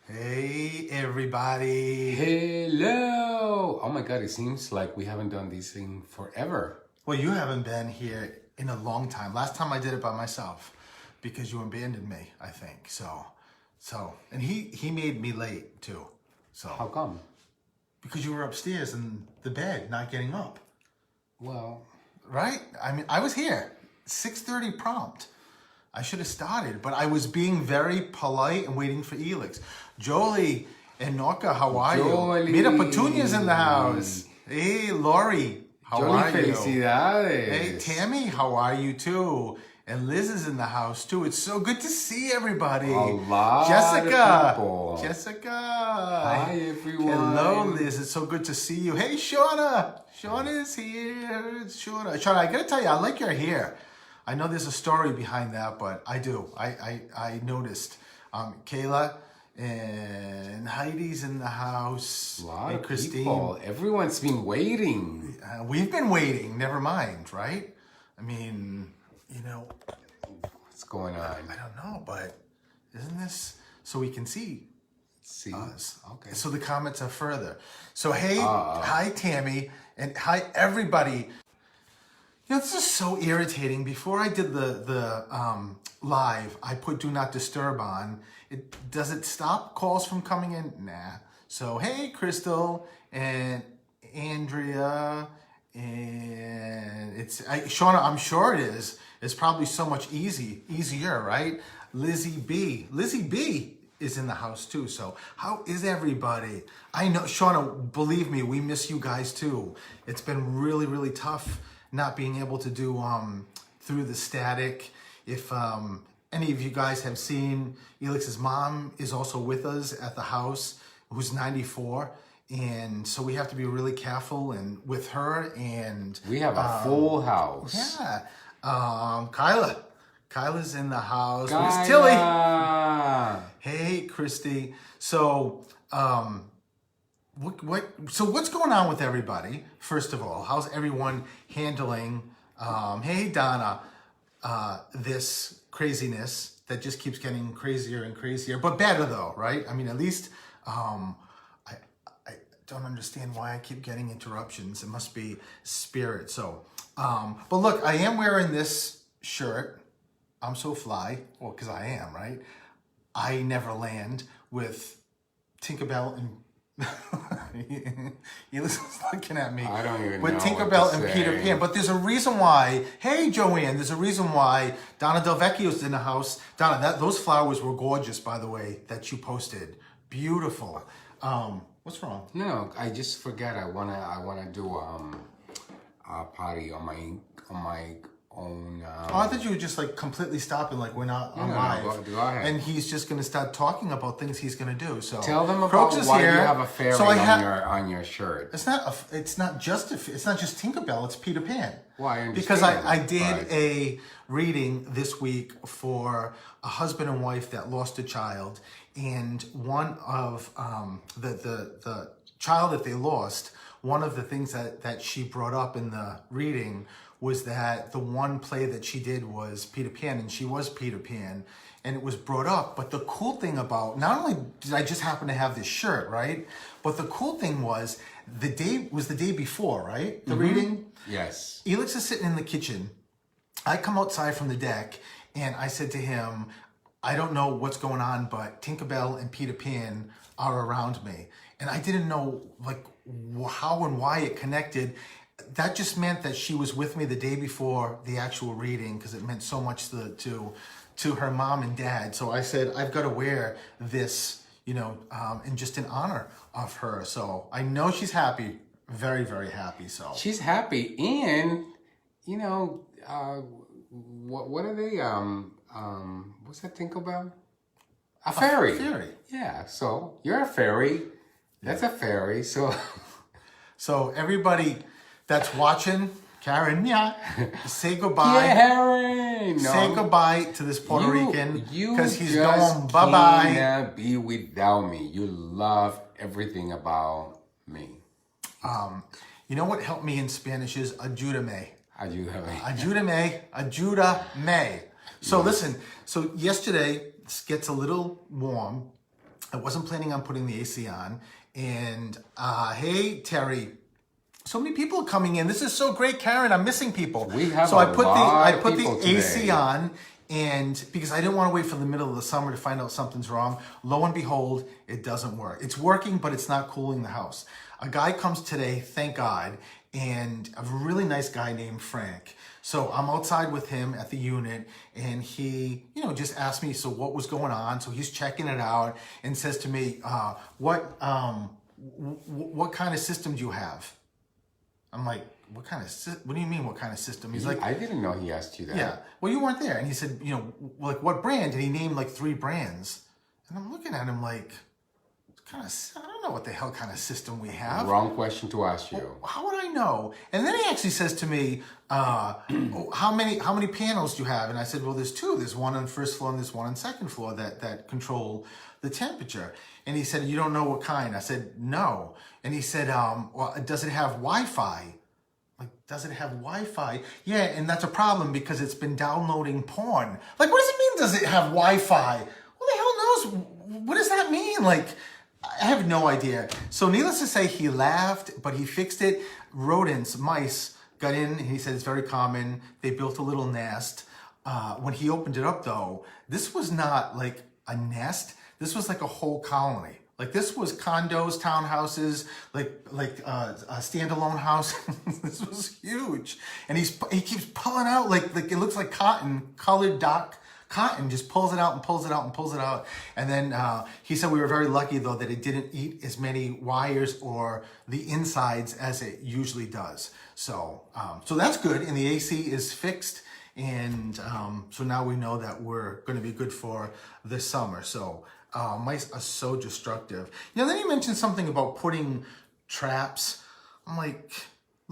Hey, everybody. Hello! Oh my god, it seems like we haven't done this thing forever. Well, you haven't been here in a long time. Last time I did it by myself because you abandoned me, I think. And he made me late too. How So, come? because you were upstairs in the bed, not getting up, Well, right? I mean, I was here 6:30 prompt. I should have started, but I was being very polite and waiting for Elix. Jolie and Norca, how are Jolie. you? Mira Petunia's in the house. Hey, Lori, how Jolie are you? felicidades! Hey, Tammy, how are you too? And Liz is in the house too. It's so good to see everybody. A lot Jessica. of people. Jessica. Hi, everyone. Hello, Liz. It's so good to see you. Hey, Shauna. Shauna is here. Shauna, I gotta tell you, I like your hair. I know there's a story behind that, but I do. I noticed. Kayla and Heidi's in the house. A lot and of Christine. people. Everyone's been waiting. We've been waiting. Never mind, right? I mean, What's going on? I don't know, but isn't this so we can see See? us? Okay. So the comments are further. So hey, hi Tammy, and hi everybody. This is so irritating. Before I did the live, I put do not disturb on. Does it stop calls from coming in? Nah. So hey, Crystal and Andrea, and Shauna. I'm sure it is. It's probably so much easier, right? Lizzie B is in the house too. So how is everybody? I know, Shauna. Believe me, we miss you guys too. It's been really, really tough not being able to do through the static. If any of you guys have seen, Elix's mom is also with us at the house, who's 94. And so we have to be really careful and with her. And We have a full house. yeah, Kyla's in the house. Where's Tilly? Kyla! Hey, Christy. So, So what's going on with everybody? First of all, how's everyone handling? Hey, Donna, this craziness that just keeps getting crazier and crazier, but better though, right? I mean, at least I don't understand why I keep getting interruptions. It must be spirit. So, but look, I am wearing this shirt. I'm so fly. Well, because I am, right? I never land with Tinkerbell and he was looking at me. I don't even with know Tinkerbell what to and say. Peter Pan. But there's a reason why. Hey, Joanne, there's a reason why Donna Del Vecchio's in the house. Donna, those flowers were gorgeous, by the way, that you posted. Beautiful. What's wrong? No, I just forgot. I wanna do a party on my own. Oh, I thought you were just like completely stopping, like we're not on live. go ahead. And he's just going to start talking about things he's going to do. So Tell them about Crooks is why here. you have a fairy So on your shirt. It's not just Tinkerbell. It's Peter Pan. Well, I understand, Because I did but- a reading this week for a husband and wife that lost a child, and one of the child that they lost. One of the things that she brought up in the reading was that the one play that she did was Peter Pan, and she was Peter Pan, and it was brought up. But the cool thing about, not only did I just happen to have this shirt, right? But the cool thing was the day before, right? The reading. Yes. Elix is sitting in the kitchen. I come outside from the deck, and I said to him, I don't know what's going on, but Tinkerbell and Peter Pan are around me. And I didn't know like how and why it connected. That just meant that she was with me the day before the actual reading, because it meant so much to her mom and dad. So I said, I've got to wear this, in just in honor of her. So I know she's happy, very, very happy. So She's happy, and what are they? What's that Tinkerbell? A fairy. fairy. Yeah. So you're a fairy. That's a fairy. So. So everybody that's watching, Karen, say goodbye. Karen! No. Say goodbye to this Puerto Rican because he's going You bye-bye. cannot be without me. You love everything about me. You know what helped me in Spanish is ayúdame. Ayúdame. Ayúdame. So listen, so yesterday, this gets a little warm. I wasn't planning on putting the AC on. And hey, Terry, so many people are coming in. This is so great, Karen. I'm missing people. We have so a I put lot the of I put people the today. AC on, and because I didn't want to wait for the middle of the summer to find out something's wrong. Lo and behold, it doesn't work. It's working, but it's not cooling the house. A guy comes today, thank God, and a really nice guy named Frank. So I'm outside with him at the unit, and he, just asked me, so what was going on? So he's checking it out and says to me, what kind of system do you have? I'm like, what do you mean, what kind of system? He's like, I didn't know he asked you that. yeah, well, you weren't there. And he said, like, what brand? And he named like 3 brands. And I'm looking at him like, I don't know what the hell kind of system we have. Wrong question to ask you. Well, how would I know? And then he actually says to me, how many panels do you have? And I said, well, there's 2. There's one on the first floor and there's one on the second floor that control the temperature. And he said, you don't know what kind? I said, no. And he said, well, does it have Wi-Fi? Like, does it have Wi-Fi? Yeah, and that's a problem because it's been downloading porn. Like, what does it mean, does it have Wi-Fi? Who the hell knows? What does that mean? Like, I have no idea. So needless to say, he laughed, but he fixed it. Rodents, mice, got in, and he said it's very common. They built a little nest. When he opened it up, though, this was not like a nest. This was like a whole colony. Like, this was condos, townhouses, like a standalone house. This was huge. And he keeps pulling out, like it looks like cotton, colored dark cotton, just pulls it out and pulls it out and pulls it out. And then he said we were very lucky, though, that it didn't eat as many wires or the insides as it usually does. So that's good. And the AC is fixed. And so now we know that we're going to be good for this summer. So mice are so destructive. Then you mentioned something about putting traps. I'm like,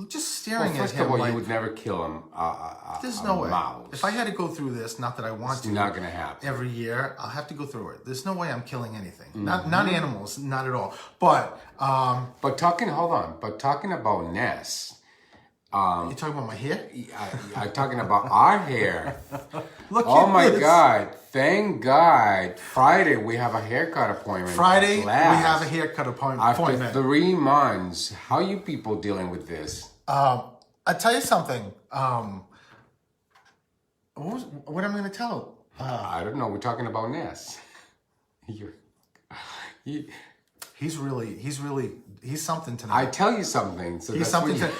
just staring at him. First of all, like, you would never kill him. There's no way. Mouse. If I had to go through this, not that I want to. It's not going to happen. Every year, I'll have to go through it. There's no way I'm killing anything. Not animals, not at all. But talking about nests. you're talking about my hair? I'm talking about our hair. Look Oh at my this. God. Thank God. Friday, we have a haircut appointment. Friday, we Last. have a haircut appointment. After 3 months. How you people dealing with this? I tell you something. What am I going to tell? I don't know. We're talking about nests. He's something tonight. I tell you something. So He's that's something what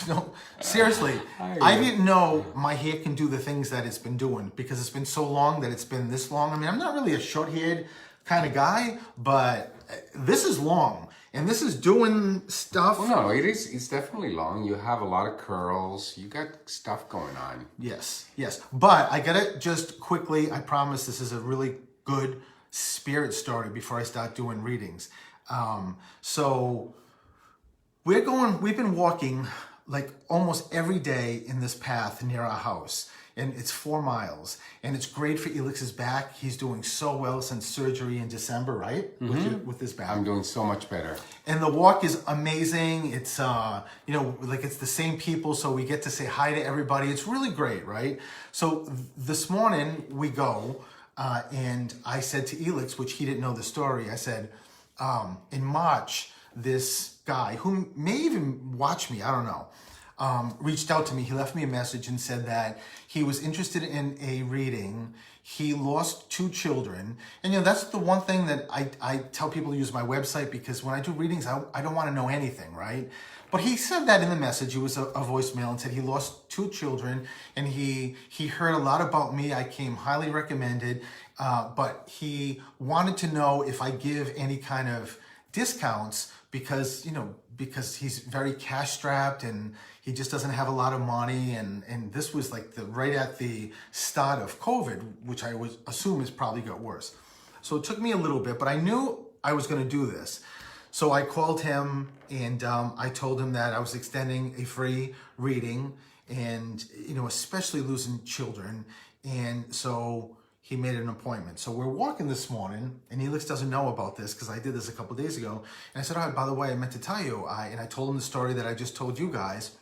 no, seriously, I didn't know my hair can do the things that it's been doing because it's been so long that it's been this long. I mean, I'm not really a short-haired kind of guy, but this is long. And this is doing stuff. Well, no, it's definitely long. You have a lot of curls. You got stuff going on. Yes. But I gotta just quickly, I promise this is a really good spirit story before I start doing readings. So we've been walking like almost every day in this path near our house. And it's 4 miles. And it's great for Elix's back. He's doing so well since surgery in December, right? With his back. I'm doing so much better. And the walk is amazing. It's, like it's the same people. So we get to say hi to everybody. It's really great, right? So this morning we go and I said to Elix, which he didn't know the story, I said, in March, this guy who may even watch me, I don't know, reached out to me. He left me a message and said that he was interested in a reading. He lost 2 children. And, that's the one thing that I tell people to use my website because when I do readings, I don't want to know anything, right? But he said that in the message. It was a voicemail and said he lost 2 children and he heard a lot about me. I came highly recommended, but he wanted to know if I give any kind of discounts because he's very cash strapped and he just doesn't have a lot of money. And this was like right at the start of COVID, which I would assume has probably got worse. So it took me a little bit, but I knew I was going to do this. So I called him and I told him that I was extending a free reading and, especially losing children. And so he made an appointment. So we're walking this morning, and Elix doesn't know about this because I did this a couple days ago. And I said, all right, by the way, I meant to tell you. And I told him the story that I just told you guys.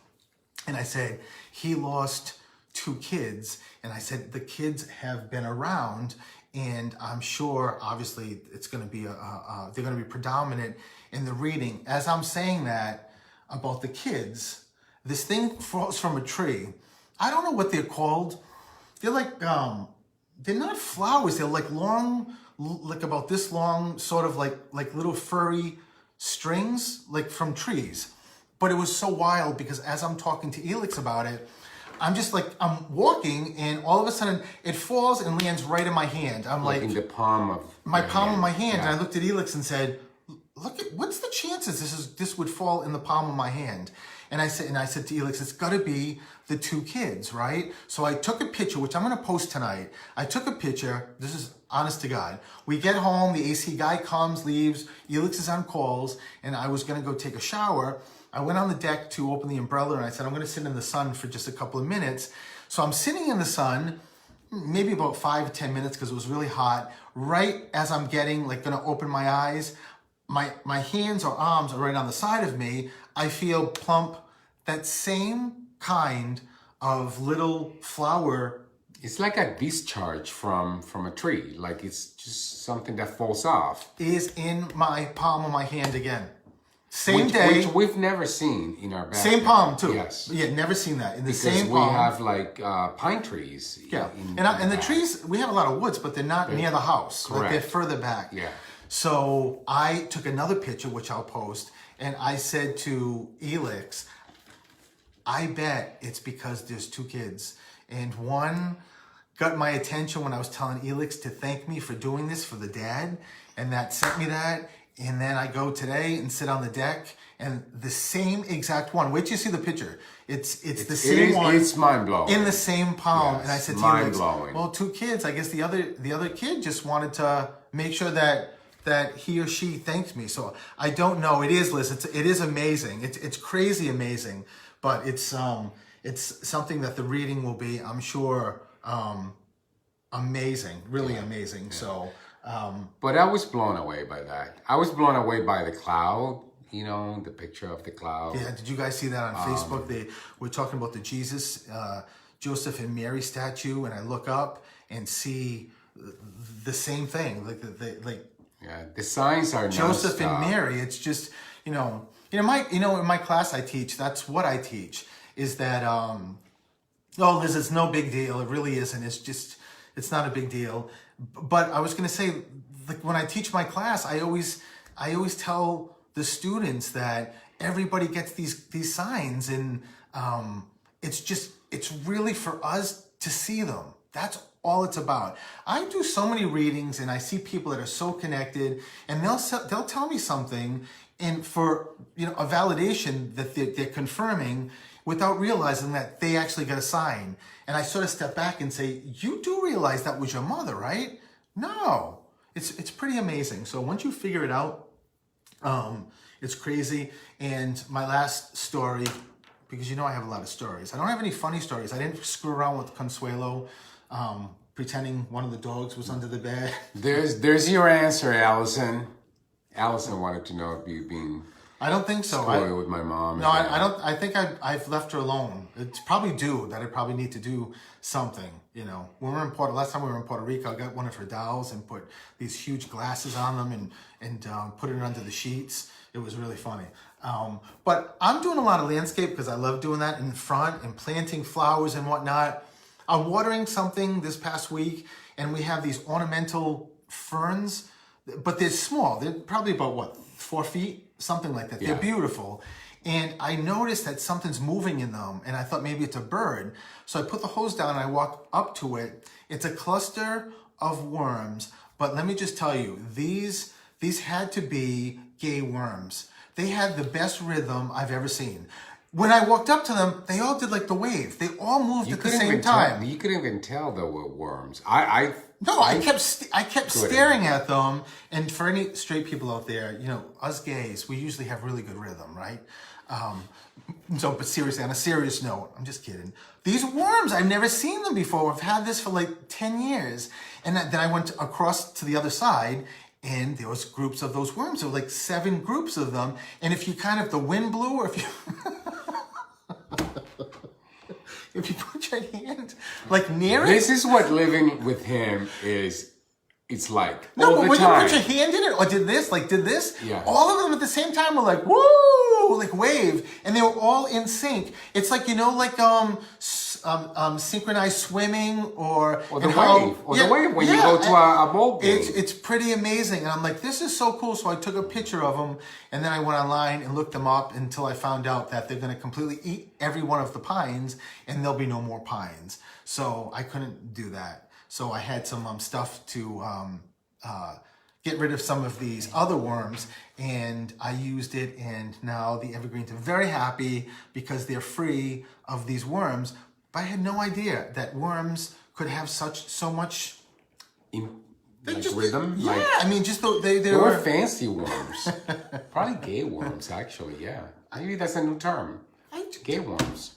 And I said, he lost 2 kids. And I said, the kids have been around and I'm sure, obviously, it's going to be they're going to be predominant in the reading. As I'm saying that about the kids, this thing falls from a tree. I don't know what they're called. They're like they're not flowers. They're like long, like about this long, sort of like little furry strings, like from trees. But it was so wild because as I'm talking to Elix about it, I'm just like, I'm walking and all of a sudden it falls and lands right in my hand. I'm like in the palm of my palm of my hand. Yeah. And I looked at Elix and said, look at, what's the chances this would fall in the palm of my hand? And I said to Elix, it's gotta be the two kids, right? So I took a picture, which I'm gonna post tonight. I took a picture, this is honest to God. We get home, the AC guy comes, leaves, Elix is on calls, and I was gonna go take a shower. I went on the deck to open the umbrella and I said, I'm gonna sit in the sun for just a couple of minutes. So I'm sitting in the sun, maybe about 5 to 10 minutes because it was really hot. Right as I'm getting, like gonna open my eyes, my hands or arms are right on the side of me. I feel plump, that same kind of little flower. It's like a discharge from a tree. Like it's just something that falls off. Is in my palm of my hand again. Same day. Which we've never seen in our backyard. Same palm too. Yes. Yeah, never seen that. In the Because same we palm. have like pine trees. Yeah, in and the back. trees, we have a lot of woods, but they're not near the house. Like Correct. they're further back. Yeah. So I took another picture, which I'll post, and I said to Elix, I bet it's because there's two kids. And one got my attention when I was telling Elix to thank me for doing this for the dad, and that sent me that. And then I go today and sit on the deck, and the same exact one. Wait till you see the picture. It's the same one. It's mind blowing. In the same palm. Yes, And I said to mind Elix, blowing. well, two kids. I guess the other kid just wanted to make sure that he or she thanked me. So I don't know. It is, Liz. It is amazing. It's crazy amazing. But it's something that the reading will be, I'm sure, amazing, really amazing. Yeah. So, but I was blown away by that. I was blown away by the cloud. You know, the picture of the cloud. Yeah, did you guys see that on Facebook? They were talking about the Jesus, Joseph and Mary statue, and I look up and see the same thing. Yeah, the signs are Joseph non-stop. and Mary. It's just in my class I teach. That's what I teach. Is that Liz, it's no big deal. It really isn't. It's not a big deal. But I was going to say, like when I teach my class, I always tell the students that everybody gets these signs, and it's really for us to see them. That's all it's about. I do so many readings, and I see people that are so connected, and they'll tell me something, and for a validation that they're confirming, without realizing that they actually got a sign. And I sort of step back and say, "You do realize that was your mother, right?" No, it's pretty amazing. So once you figure it out, it's crazy. And my last story, because I have a lot of stories. I don't have any funny stories. I didn't screw around with Consuelo, pretending one of the dogs was under the bed. There's your answer, Allison. Allison wanted to know if you've been I don't think so. spoiled with my mom. No, I don't. I think I've left her alone. It's probably due that I probably need to do something. When we're in last time we were in Puerto Rico, I got one of her dolls and put these huge glasses on them and put it under the sheets. It was really funny. But I'm doing a lot of landscape because I love doing that in front and planting flowers and whatnot. I'm watering something this past week, and we have these ornamental ferns, but they're small. They're probably about 4 feet, something like that. Yeah. They're beautiful. And I noticed that something's moving in them, and I thought maybe it's a bird. So I put the hose down and I walk up to it. It's a cluster of worms, but let me just tell you, these had to be gay worms. They had the best rhythm I've ever seen. When I walked up to them, they all did like the wave. They all moved at the same time. You couldn't even tell there were worms. I kept staring at them. And for any straight people out there, us gays, we usually have really good rhythm, right? But seriously, on a serious note, I'm just kidding. These worms, I've never seen them before. I've had this for like 10 years. And then I went across to the other side, and there was groups of those worms. There were like 7 groups of them. And if you the wind blew, or if you... if you put your hand like near it. This is what living with him is it's like No, all but the when time. you put your hand in it or did this, Yeah. all of them at the same time were like, woo, like wave, and they were all in sync. It's like, like synchronized swimming or the wave when you go to a bowl game. It's pretty amazing, and I'm like, this is so cool. So I took a picture of them, and then I went online and looked them up until I found out that they're going to completely eat every one of the pines, and there'll be no more pines. So I couldn't do that. So I had some stuff to get rid of some of these other worms, and I used it, and now the evergreens are very happy because they're free of these worms. But I had no idea that worms could have so much Rhythm. Yeah, Like, I mean, just they were fancy worms, probably gay worms. Actually, yeah, maybe that's a new term. Gay worms.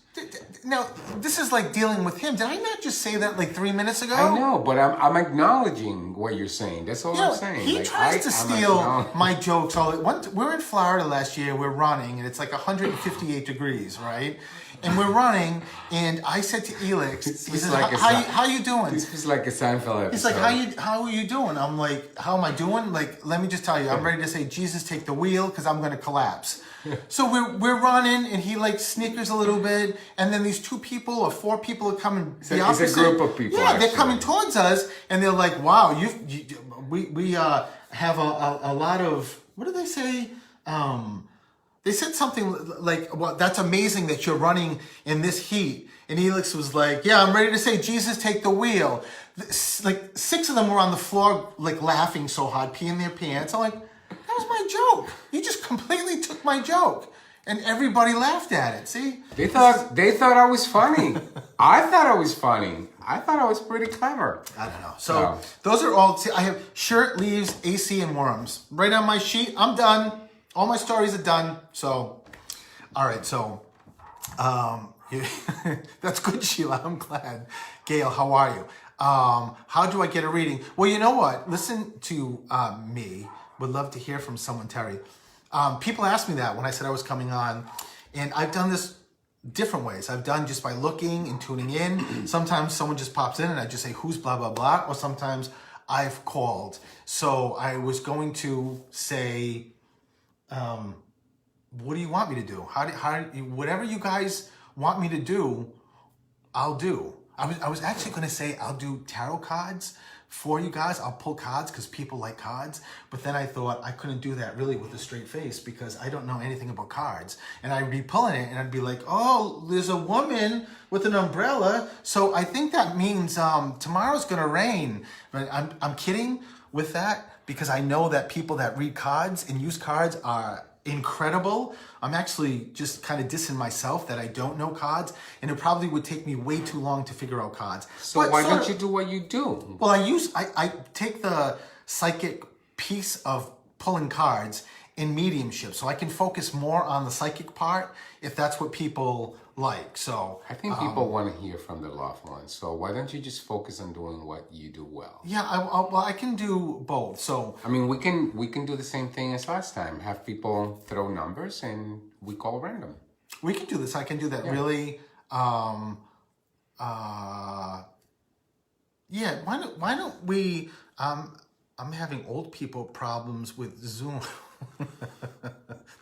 Now, this is like dealing with him. Did I not just say that like 3 minutes ago? I know, but I'm acknowledging what you're saying. That's all I'm saying. He like, tries to steal my jokes. We're in Florida last year. We're running, and it's like 158 degrees, right? And we're running, and I said to Elix, he says, like how you doing? This was like a Seinfeld episode. He's like, how are you doing? I'm like, how am I doing? Like, let me just tell you, I'm ready to say, Jesus, take the wheel, because I'm going to collapse. So we're running, and he like snickers a little bit, and then these 2 people or 4 people are coming. It's a group of people. Yeah, they're coming towards us, and they're like, "Wow, we have a lot of, what did they say? They said something like, "Well, that's amazing that you're running in this heat." And Elix was like, "Yeah, I'm ready to say, Jesus, take the wheel." Like 6 of them were on the floor, like laughing so hard, peeing their pants. I'm like, that was my joke. You just completely took my joke, and everybody laughed at it. See? They thought I was funny. I thought I was funny. I thought I was pretty clever. I don't know. So those are all. See, I have shirt, leaves, AC, and worms right on my sheet. I'm done. All my stories are done. So, all right. So, that's good, Sheila. I'm glad. Gail, how are you? How do I get a reading? Well, you know what? Listen to me. Would love to hear from someone, Terry. People asked me that when I said I was coming on, and I've done this different ways. I've done just by looking and tuning in. Sometimes someone just pops in and I just say, who's blah, blah, blah. Or sometimes I've called. So I was going to say, what do you want me to do? Whatever you guys want me to do, I'll do. I was actually going to say I'll do tarot cards for you guys. I'll pull cards because people like cards. But then I thought I couldn't do that really with a straight face because I don't know anything about cards. And I'd be pulling it and I'd be like, oh, there's a woman with an umbrella. So I think that means tomorrow's going to rain. But I'm kidding with that because I know that people that read cards and use cards are incredible. I'm actually just kind of dissing myself that I don't know cards, and it probably would take me way too long to figure out cards. So why don't you do what you do? Well, I take the psychic piece of pulling cards in mediumship, so I can focus more on the psychic part if that's what people like. So I think people want to hear from their loved ones. So why don't you just focus on doing what you do well? Yeah, I can do both. So I mean, we can do the same thing as last time. Have people throw numbers and we call random. We can do this. I can do that. Yeah. Really. Yeah. Why don't we? I'm having old people problems with Zoom.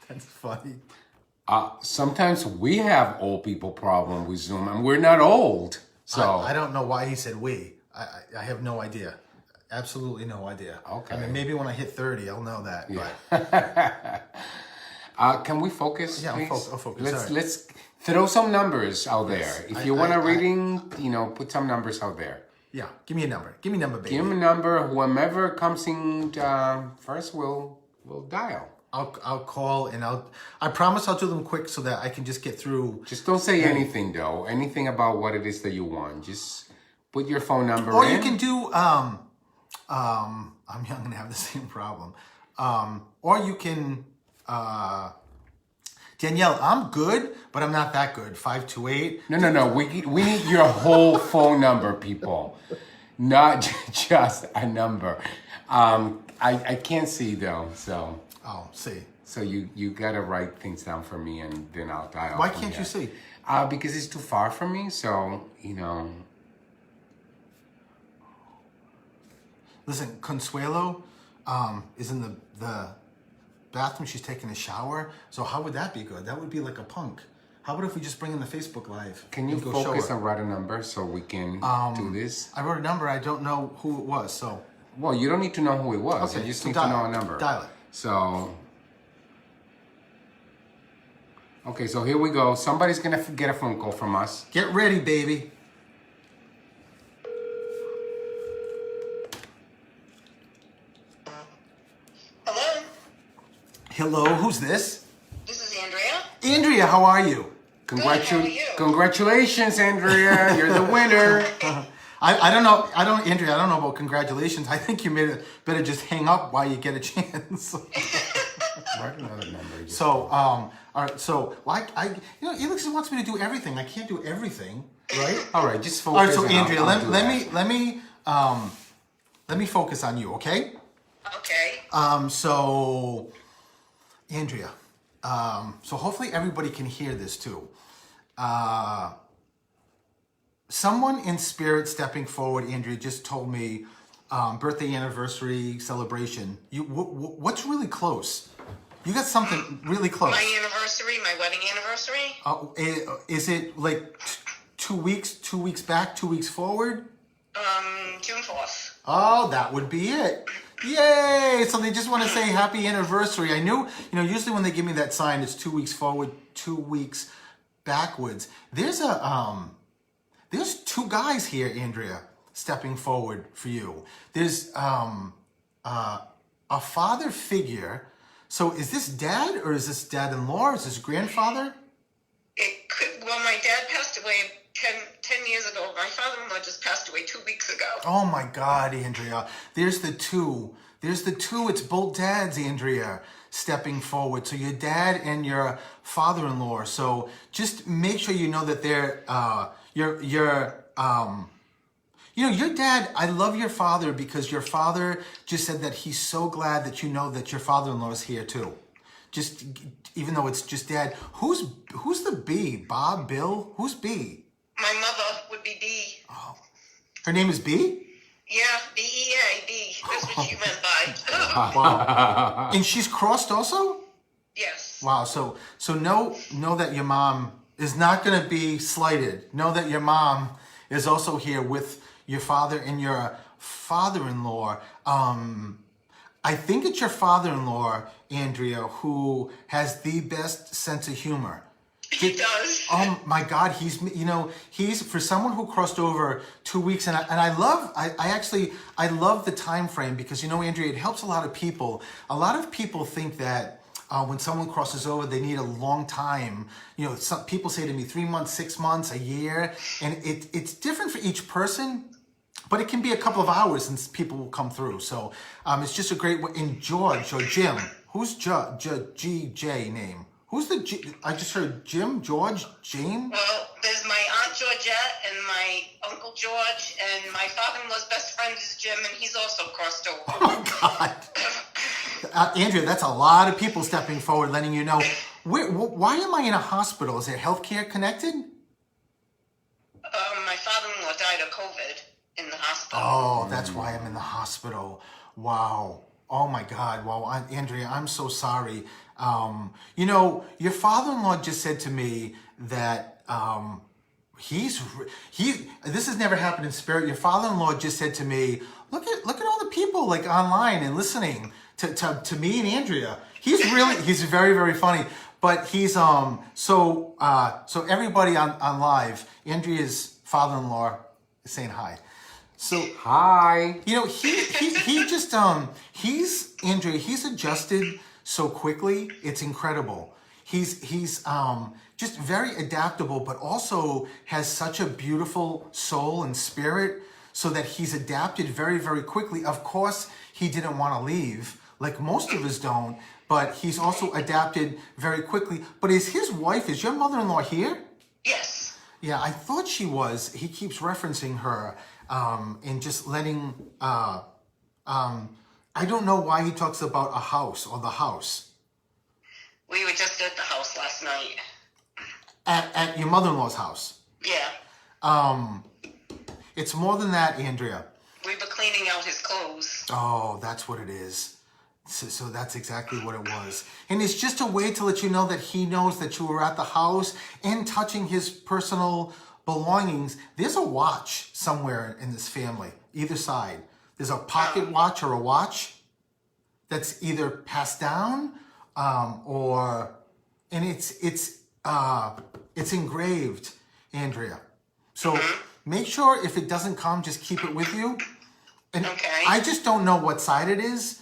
That's funny. Sometimes we have old people problem with Zoom, and we're not old. So I don't know why he said we. I have no idea. Absolutely no idea. Okay. I mean, maybe when I hit 30, I'll know that. Yeah. But. Can we focus? Yeah, please? I'll focus. Let's throw some numbers out there. If you want a reading, put some numbers out there. Yeah, give me a number. Give me a number, baby. Give me a number. Whomever comes in first, will dial. I'll call and I promise I'll do them quick so that I can just get through. Just don't say anything though. Anything about what it is that you want. Just put your phone number or in. Or you can do I'm young and have the same problem. Or you can Danielle, I'm good, but I'm not that good. 528. No. We need your whole phone number, people. Not just a number. I can't see though, so. Oh, see. So you gotta write things down for me, and then I'll dial. Why can't you see? Because it's too far from me. So Listen, Consuelo is in the bathroom. She's taking a shower. So how would that be good? That would be like a punk. How about if we just bring in the Facebook Live? Can you and go show focus her? and write a number so we can do this? I wrote a number. I don't know who it was. So Well, you don't need to know who it was. Okay, You just so need dial to know it. a number. Dial it. So, okay, so here we go. Somebody's going to get a phone call from us. get ready, baby. Hello, Hello, who's this? this is Andrea. Andrea, how are you? How are you? Congratulations, Andrea. You're the winner. I don't know. Andrea, I don't know about congratulations. I think you better just hang up while you get a chance. Write another number. So, all right. So, Elix wants me to do everything. I can't do everything, right? All right, just focus. All right. So, and Andrea, I'll do that. let me focus on you, okay? Okay. So, Andrea, so hopefully everybody can hear this too. Someone in spirit stepping forward, Andrea, just told me birthday anniversary celebration. What's really close? You got something really close. My anniversary, my wedding anniversary. Is it like 2 weeks? 2 weeks back? 2 weeks forward? June 4th. Oh, that would be it. Yay! So they just want to say happy anniversary. I knew, usually when they give me that sign, it's 2 weeks forward, 2 weeks backwards. There's two guys here, Andrea, stepping forward for you. There's a father figure. So is this dad or is this dad-in-law? Is this grandfather? It could. Well, my dad passed away 10 years ago. My father-in-law just passed away 2 weeks ago. Oh my God, Andrea. There's the two. It's both dads, Andrea, stepping forward. So your dad and your father-in-law. So just make sure you know that they're your dad. I love your father because your father just said that he's so glad that you know that your father-in-law is here too. Just even though it's just dad. Who's the B? Bob, Bill? Who's B? My mother would be B. Her name is B? Yeah, B-E-A, B. That's what she meant by. Wow. And she's crossed also? Yes. Wow. So know that your mom is not going to be slighted. Know that your mom is also here with your father and your father-in-law. I think it's your father-in-law, Andrea, who has the best sense of humor. He does. Oh my God, he's for someone who crossed over 2 weeks, and I love the time frame because Andrea, it helps a lot of people. A lot of people think that when someone crosses over, they need a long time. Some people say to me 3 months, 6 months, a year, and it's different for each person. But it can be a couple of hours since people will come through. So it's just a great way. In George or Jim, who's G-J name? Who's the G? I just heard Jim, George, James. Well, there's my Aunt Georgette and my Uncle George, and my father-in-law's best friend is Jim, and he's also crossed over. Oh, God. Andrea, that's a lot of people stepping forward, letting you know. Why am I in a hospital? Is it healthcare connected? My father-in-law died of COVID in the hospital. Oh, that's why I'm in the hospital. Wow. Oh my God. Wow, Andrea, I'm so sorry. Your father-in-law just said to me that this has never happened in spirit. Your father-in-law just said to me, look at all the people like online and listening to me and Andrea. He's very, very funny. But he's so everybody on live, Andrea's father-in-law is saying hi. So Hi. he just Andrea, he's adjusted so quickly, it's incredible. He's just very adaptable, but also has such a beautiful soul and spirit, so that he's adapted very, very quickly. Of course, he didn't want to leave, like most of us don't, but he's also adapted very quickly. But is your mother-in-law here? Yes. Yeah, I thought she was. He keeps referencing her and just letting. I don't know why he talks about a house or the house. We were just at the house last night. At your mother-in-law's house. Yeah. It's more than that, Andrea. We were cleaning out his clothes. Oh, that's what it is. So that's exactly what it was. And it's just a way to let you know that he knows that you were at the house and touching his personal belongings. There's a watch somewhere in this family, either side. There's a pocket watch or a watch that's either passed down and it's engraved, Andrea. So make sure if it doesn't come, just keep it with you. And Okay. I just don't know what side it is.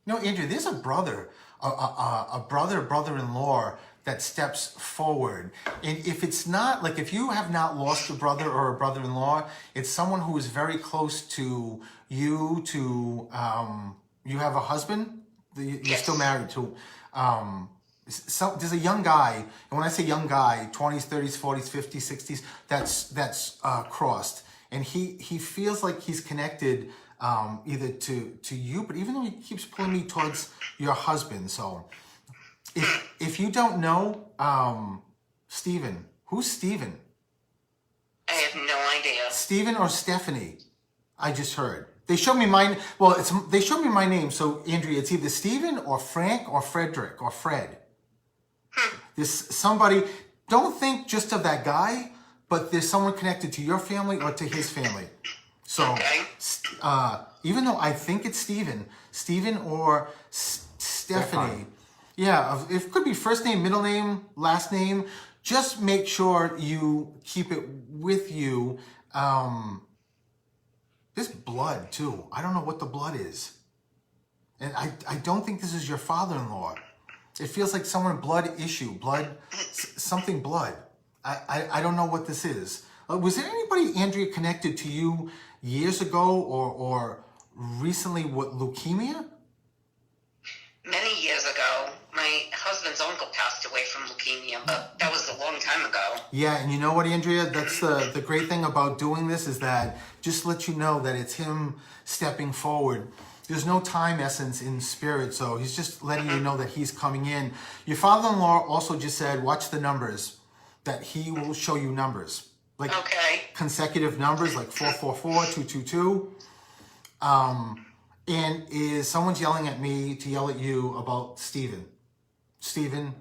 No, Andrea, there's a brother-in-law that steps forward. And if it's not, like if you have not lost a brother or a brother-in-law, it's someone who is very close to you, you have a husband? You're still married to, there's a young guy, and when I say young guy, 20s, 30s, 40s, 50s, 60s, that's crossed. And he feels like he's connected either to you, but even though he keeps pulling me towards your husband. So if you don't know Stephen, who's Stephen? I have no idea. Stephen or Stephanie? I just heard. They showed me they showed me my name. So Andrea, it's either Stephen or Frank or Frederick or Fred. There's somebody, don't think just of that guy, but there's someone connected to your family or to his family. So, Okay. Even though I think it's Stephen or Stephanie. Yeah, it could be first name, middle name, last name. Just make sure you keep it with you. There's blood too. I don't know what the blood is. And I don't think this is your father-in-law. It feels like something blood. I don't know what this is. Was there anybody, Andrea, connected to you years ago or recently with leukemia? Many years ago, my husband's uncle passed away from leukemia, but that was a long time ago. Yeah, and you know what, Andrea? That's the great thing about doing this is that just let you know that it's him stepping forward. There's no time essence in spirit, so he's just letting you know that he's coming in. Your father-in-law also just said, watch the numbers, that he will show you numbers. Like consecutive numbers, like 444, 222. And someone's yelling at me to yell at you about Stephen. Stephen.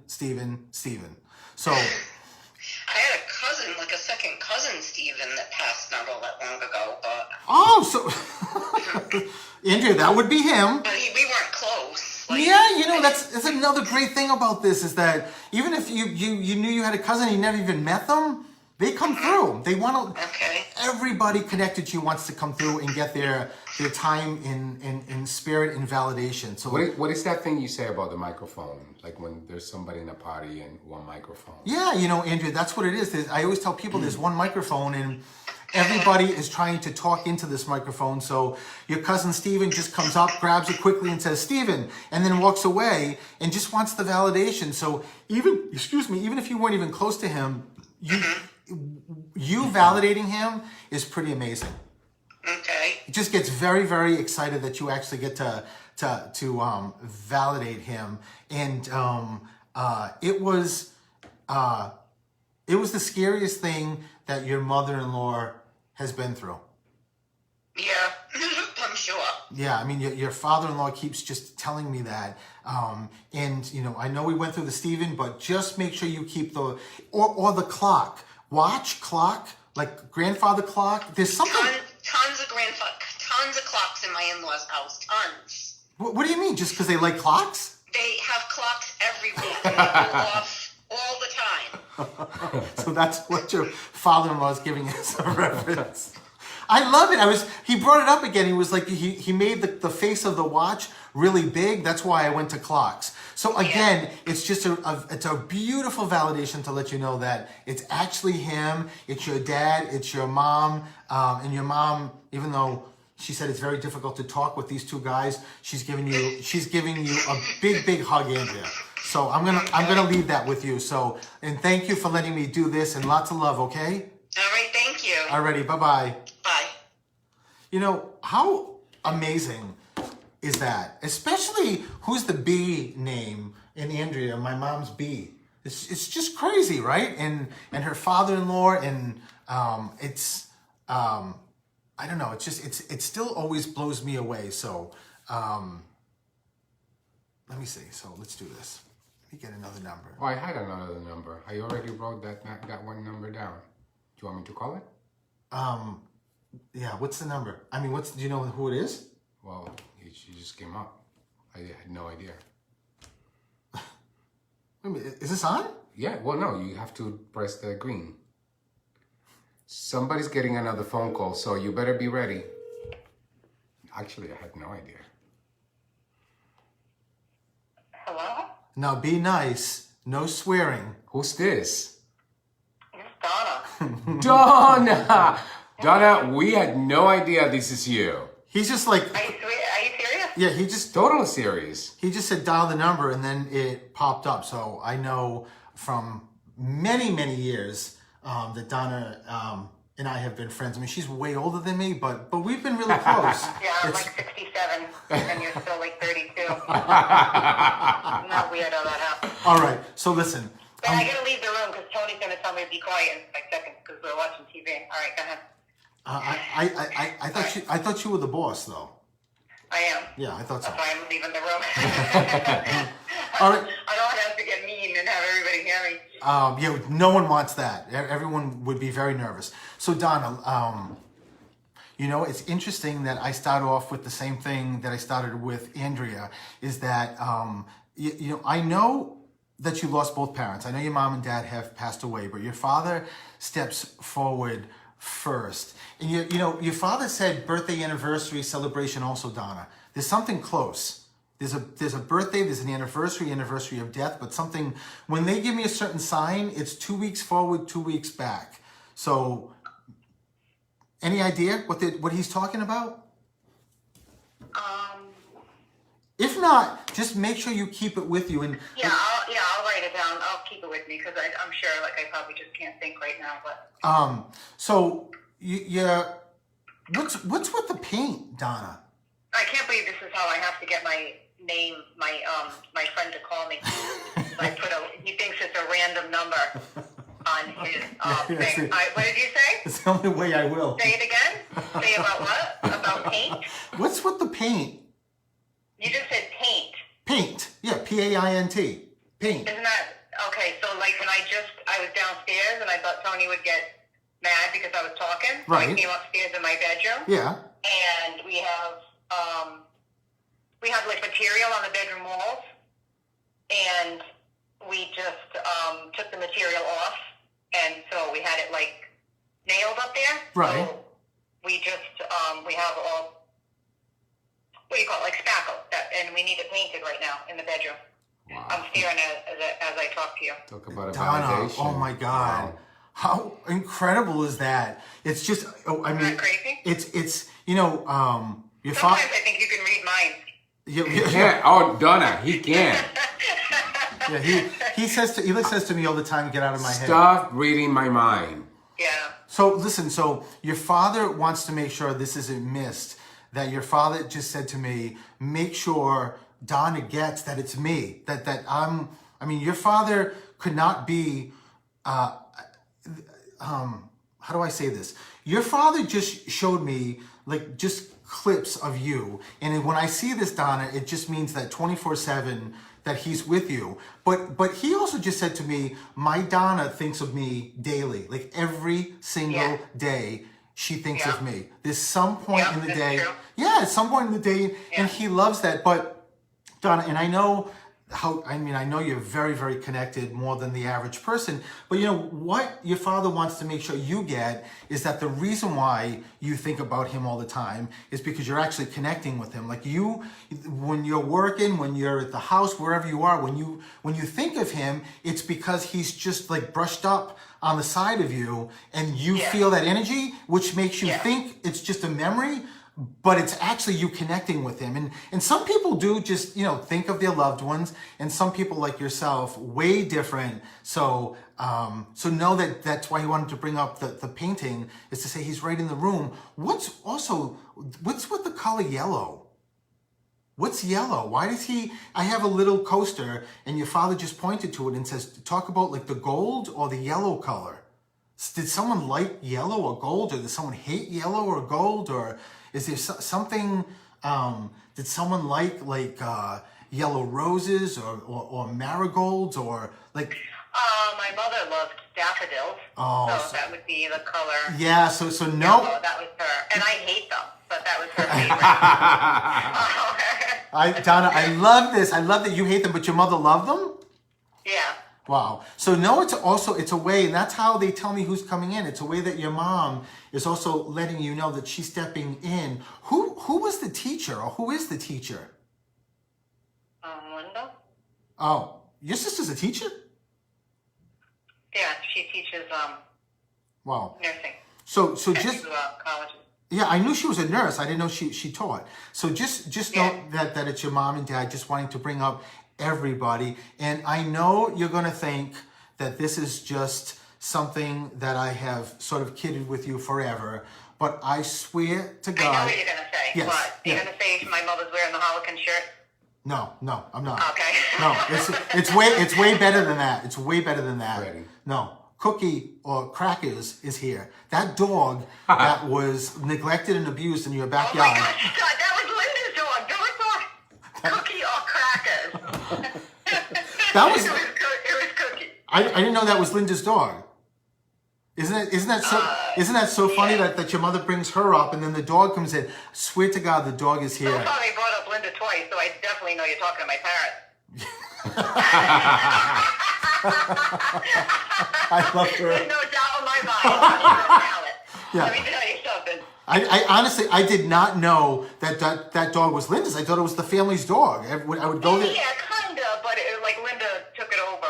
So I had a cousin, like a second cousin, Stephen, that passed not all that long ago, but... Oh, so... Andrea, that would be him. But we weren't close. Like, yeah, you know, that's another great thing about this is that even if you knew you had a cousin and you never even met them, they come through. They want to... Okay. Everybody connected to you wants to come through and get their time in spirit and validation. So what is that thing you say about the microphone? Like when there's somebody in a party and one microphone. Yeah, you know, Andrea, that's what it is. I always tell people there's one microphone and everybody is trying to talk into this microphone. So your cousin Stephen just comes up, grabs it quickly and says, Stephen, and then walks away and just wants the validation. So even if you weren't even close to him, you validating him is pretty amazing. Okay. It just gets very, very excited that you actually get to validate him. And it was the scariest thing that your mother-in-law has been through. Yeah, I'm sure. Yeah, I mean, your father-in-law keeps just telling me that. And, you know, I know we went through the Stephen, but just make sure you keep the clock. Watch, clock, like grandfather clock. There's something... Tons of clocks in my in-laws' house. Tons. What do you mean? Just because they like clocks? They have clocks everywhere. And they go off all the time. So that's what your father-in-law is giving us a reference. I love it. He brought it up again. He was like, he made the face of the watch really big. That's why I went to clocks. So again, it's just it's a beautiful validation to let you know that it's actually him. It's your dad. It's your mom. And your mom, even though she said it's very difficult to talk with these two guys, she's giving you a big hug, Andrea. So I'm gonna leave that with you. So, and thank you for letting me do this and lots of love. Okay. All right. Thank you. Alrighty. Bye-bye. Bye. You know, how amazing is that? Especially who's the B name in Andrea, my mom's B. It's just crazy, right? And her father-in-law, and I don't know. It still always blows me away. So let me see. So let's do this. Let me get another number. Oh, I had another number. I already wrote that one number down. Do you want me to call it? Yeah. What's the number? I mean, do you know who it is? Well, she just came up. I had no idea. Wait a minute, is this on? Yeah, well, no, you have to press the green. Somebody's getting another phone call, so you better be ready. Actually, I had no idea. Hello? Now be nice. No swearing. Who's this? It's Donna. Donna! Donna, we had no idea this is you. He's just like, Are you serious? yeah, Total serious. he just said dial the number and then it popped up. So I know from many, many years that Donna and I have been friends. I mean, she's way older than me, but we've been really close. Yeah, I'm like 67, and you're still like 32. Not weird how that happened. All right, so listen. But I gotta leave the room because Tony's gonna tell me to be quiet in 5 seconds because we're watching TV. All right, go ahead. I thought you were the boss, though. I am. Yeah, I thought so. That's why I'm leaving the room. All right. I don't want to have to get mean and have everybody hear me. Yeah, no one wants that. Everyone would be very nervous. So Donna, you know, it's interesting that I start off with the same thing that I started with Andrea, is that, you know, I know that you lost both parents. I know your mom and dad have passed away, but your father steps forward first. And you know, your father said birthday, anniversary, celebration also, Donna. There's something close. There's a birthday, there's an anniversary of death, but something, when they give me a certain sign, it's 2 weeks forward, 2 weeks back. So, any idea what he's talking about? If not, just make sure you keep it with you. And I'll write it down. I'll keep it with me because I'm sure, like, I probably just can't think right now. But so what's with the paint, Donna? I can't believe this is how I have to get my name, my friend to call me. He thinks it's a random number on his thing. What did you say? It's the only way I will. Say it again. Say about what? About paint? What's with the paint? You just said paint. Paint. Yeah, P-A-I-N-T. Paint. Isn't that okay? So like when I was downstairs and I thought Tony would get mad because I was talking. So Right. I came upstairs in my bedroom. Yeah. And we have like material on the bedroom walls, and we just took the material off, and so we had it like nailed up there. Right. So we just we have all, what do you call it, like spackle, and we need it painted right now in the bedroom. Wow. I'm staring as I talk to you. Talk about a Donna, validation. oh my God. Wow. How incredible is that? It's just, I mean, Isn't that crazy? it's your Sometimes father. I think you can read minds. He can't. Oh, Donna, he can't. Yeah, he says to me all the time, get out of my head. Stop reading my mind. Yeah. So listen, so your father wants to make sure this isn't missed. That your father just said to me, make sure Donna gets that it's me. I mean, your father could not be, how do I say this? Your father just showed me like just clips of you. And when I see this, Donna, it just means that 24/7 that he's with you. But he also just said to me, my Donna thinks of me daily, like every single day. She thinks of me. There's some point in the that's day. true. Yeah, at some point in the day, and he loves that. But Donna, and I know I know you're very, very connected, more than the average person. But you know what your father wants to make sure you get is that the reason why you think about him all the time is because you're actually connecting with him. Like when you're working, when you're at the house, wherever you are, when you think of him, it's because he's just like brushed up on the side of you, and you feel that energy, which makes you think it's just a memory. But it's actually you connecting with him. And some people do just, think of their loved ones, and some people like yourself, way different. So know that that's why he wanted to bring up the painting, is to say he's right in the room. What's with the color yellow? What's yellow? Why does he? I have a little coaster, and your father just pointed to it and says, "Talk about like the gold or the yellow color." Did someone like yellow or gold, or did someone hate yellow or gold, or is there something? Did someone like yellow roses or marigolds or like? My mother loved daffodils. Oh, so that would be the color. Yeah. So no. Yellow, that was her, and I hate them, but that was her favorite. Donna, I love this. I love that you hate them, but your mother loved them. Yeah. Wow. So no, it's a way, and that's how they tell me who's coming in. It's a way that your mom is also letting you know that she's stepping in. Who was the teacher, or who is the teacher? Linda. Oh, your sister's a teacher? Yeah, she teaches Wow. nursing So at just two colleges. yeah, I knew she was a nurse. I didn't know she taught. So just Yeah. know that it's your mom and dad just wanting to bring up everybody. And I know you're going to think that this is just something that I have sort of kidded with you forever. But I swear to I God. know what you're going to say. Yes, What? You're yeah. going to say my mother's wearing the Harlequin shirt? No, I'm not. Okay. No, it's way better than that. It's way better than that. Ready. No. Cookie or Crackers is here. That dog that was neglected and abused in your Oh my backyard. gosh, God, that was Linda's dog. That was not Cookie or Crackers. That was it was Cookie. I didn't know that was Linda's dog. Isn't that so funny yeah. that your mother brings her up and then the dog comes in? Swear to God, the dog is So here. far they brought up Linda twice, so I definitely know you're talking to my parents. I love her. There's no doubt in my mind. Yeah. Let me tell you something. I honestly, I did not know that dog was Linda's. I thought it was the family's dog. I would go there. Yeah, kind of, but like Linda took it over,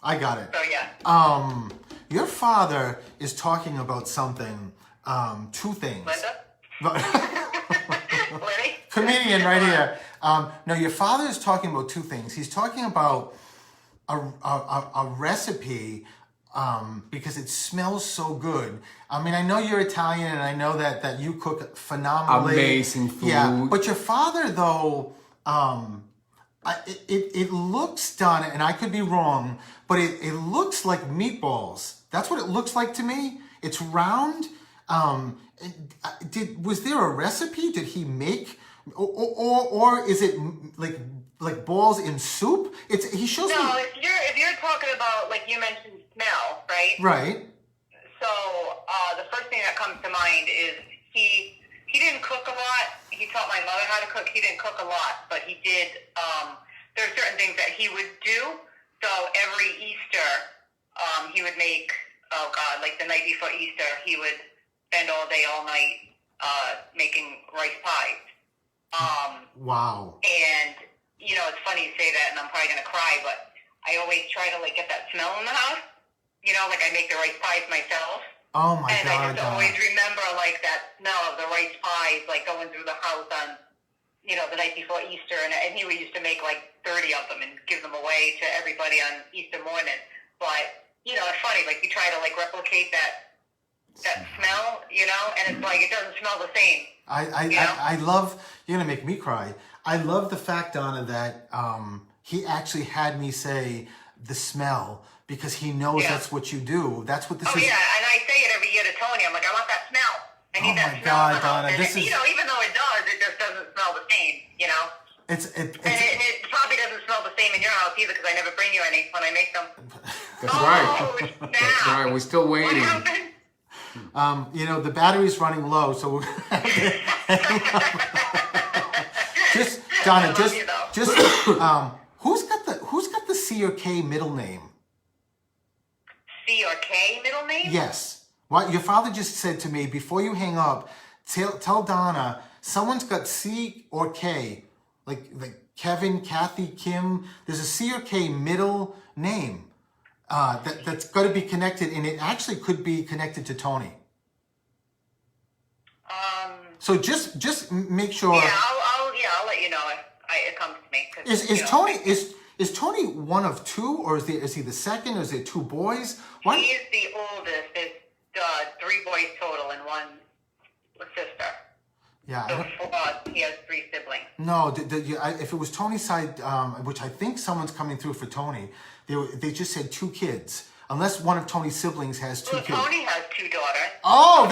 I got it. so yeah. Your father is talking about something, two things. Linda? Lenny? Comedian right here. No, your father is talking about two things. He's talking about a recipe because it smells so good. I mean, I know you're Italian, and I know that you cook phenomenally. Amazing food. Yeah, but your father, though, it looks done, and I could be wrong, but it looks like meatballs. That's what it looks like to me. It's round. Was there a recipe? Did he make, or is it like balls in soup? He shows me. No, if you're talking about, like you mentioned, smell, right? Right. So the first thing that comes to mind is he didn't cook a lot. He taught my mother how to cook. He didn't cook a lot, but he did. There are certain things that he would do. So every Easter, he would make. Oh God! Like the night before Easter, he would spend all day, all night making rice pies. Wow. And it's funny you say that, and I'm probably gonna cry, but I always try to like get that smell in the house. Like I make the rice pies myself. Oh my And God. I just always remember like that smell of the rice pies, like going through the house on, the night before Easter, and he used to make like 30 of them and give them away to everybody on Easter morning. But it's funny, like you try to like replicate that smell, and it's like it doesn't smell the same. I love. You're gonna make me cry. I love the fact, Donna, that he actually had me say the smell because he knows that's what you do. That's what this is. Yeah, and I say it every year to Tony. I'm like, I want that smell. I need that my smell. God, in the house. Donna, And this is- even though it does, it just doesn't smell the same. It's And it probably doesn't smell the same in your house either because I never bring you any when I make them. That's right. Snap. That's right. We're still What waiting. happened? the battery's running low, so we're just Donna, I love you, though. who's got the C or K middle name? C or K middle name? Yes. What your father just said to me before you hang up. Tell Donna someone's got C or K, like Kevin, Kathy, Kim. There's a C or K middle name that's got to be connected, and it actually could be connected to Tony. So just make sure. Yeah, I'll let you know if it comes to me. 'Cause, Is Tony one of two, or is he the second, or is there two boys? He is the oldest. There's 3 boys total and 1 sister. Yeah. So he has 3 siblings. No, if it was Tony's side, which I think someone's coming through for Tony, they just said 2 kids. Unless one of Tony's siblings has 2 Well, kids. Tony has 2 daughters. Oh,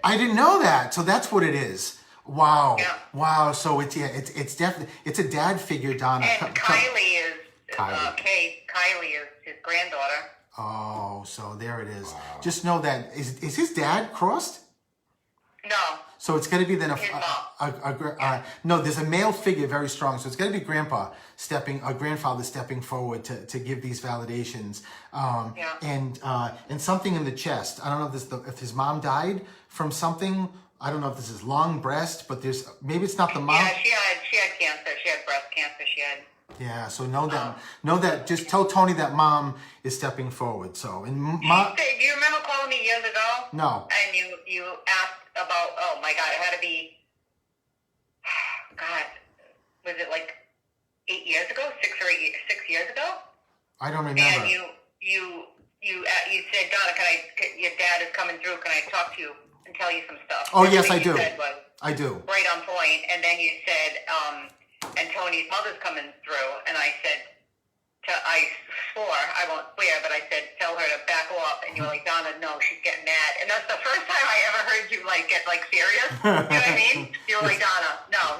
I didn't know that. So that's what it is. Wow. Yeah. Wow. So it's definitely, it's a dad figure, Donna. And Kylie is Kylie is his granddaughter. Oh, so there it is. Just know that, is his dad crossed? No. So it's going to be then His mom. no, there's a male figure very strong. So it's going to be grandfather stepping forward to give these validations. And something in the chest. I don't know if his mom died from something. I don't know if this is long breast, but maybe it's not the mom. Yeah, she had cancer. She had breast cancer. Yeah, so know that. Just tell Tony that mom is stepping forward. So do you remember calling me years ago? No. And you asked about, oh my God, it had to be, God, was it like 8 years ago? 6 years ago? I don't remember. And you said, Donna, your dad is coming through. Can I talk to you and tell you some stuff? Oh, yes, I Everything do. you said was I do. right on point. And then you said, and Tony's mother's coming through. And I said, I swore, I won't swear, but I said, tell her to back off. And you were like, Donna, no, she's getting mad. And that's the first time I ever heard you get serious. You know what I mean? You were like, Donna, no,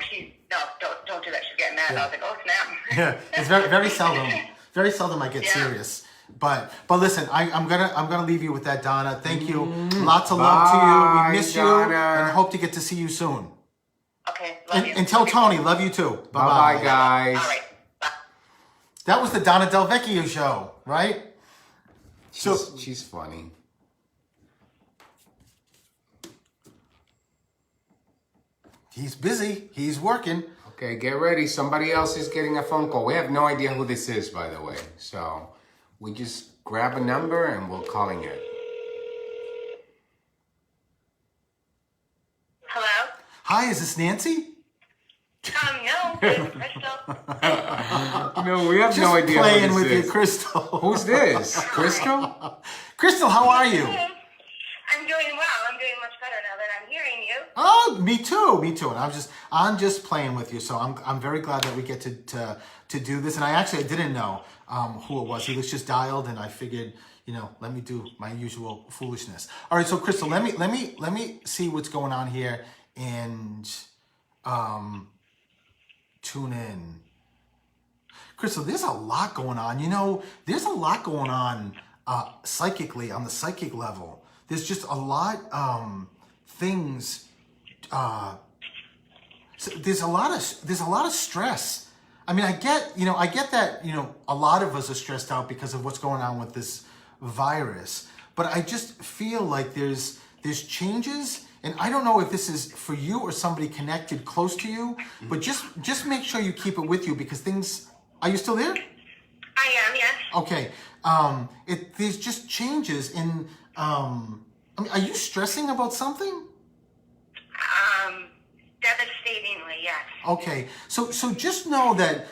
don't do that. She's getting mad. I was like, oh, snap. Yeah, it's very seldom. Very seldom I get serious. But listen, I'm gonna leave you with that, Donna. Thank you. Lots of love to you. We miss Donna. you and hope to get to see you soon. Okay, love you. And tell Tony, love you too. Bye-bye, guys. All right. Bye. That was the Donna Del Vecchio show, right? She's funny. He's busy. He's working. Okay, get ready. Somebody else is getting a phone call. We have no idea who this is, by the way. So we just grab a number and we're calling it. Hello? Hi, is this Nancy? No, it's Crystal. No, we have Just no idea playing who with this you, is. Crystal. Who's this? Crystal? Crystal, how are you? I'm doing well. I'm doing much better now that I'm hearing you. Oh, me too. And I'm just playing with you. So I'm very glad that we get to do this. And I didn't know who it was. He was just dialed, and I figured, let me do my usual foolishness. All right, so Crystal, let me see what's going on here and tune in. Crystal, there's a lot going on. There's a lot going on psychically, on the psychic level. There's just a lot things. So there's a lot of stress. I mean, I get that, a lot of us are stressed out because of what's going on with this virus. But I just feel like there's changes, and I don't know if this is for you or somebody connected close to you, but just make sure you keep it with you because things. Are you still there? I am, yes. Okay. There's just changes in. Are you stressing about something? Devastatingly, yes. Okay, so just know that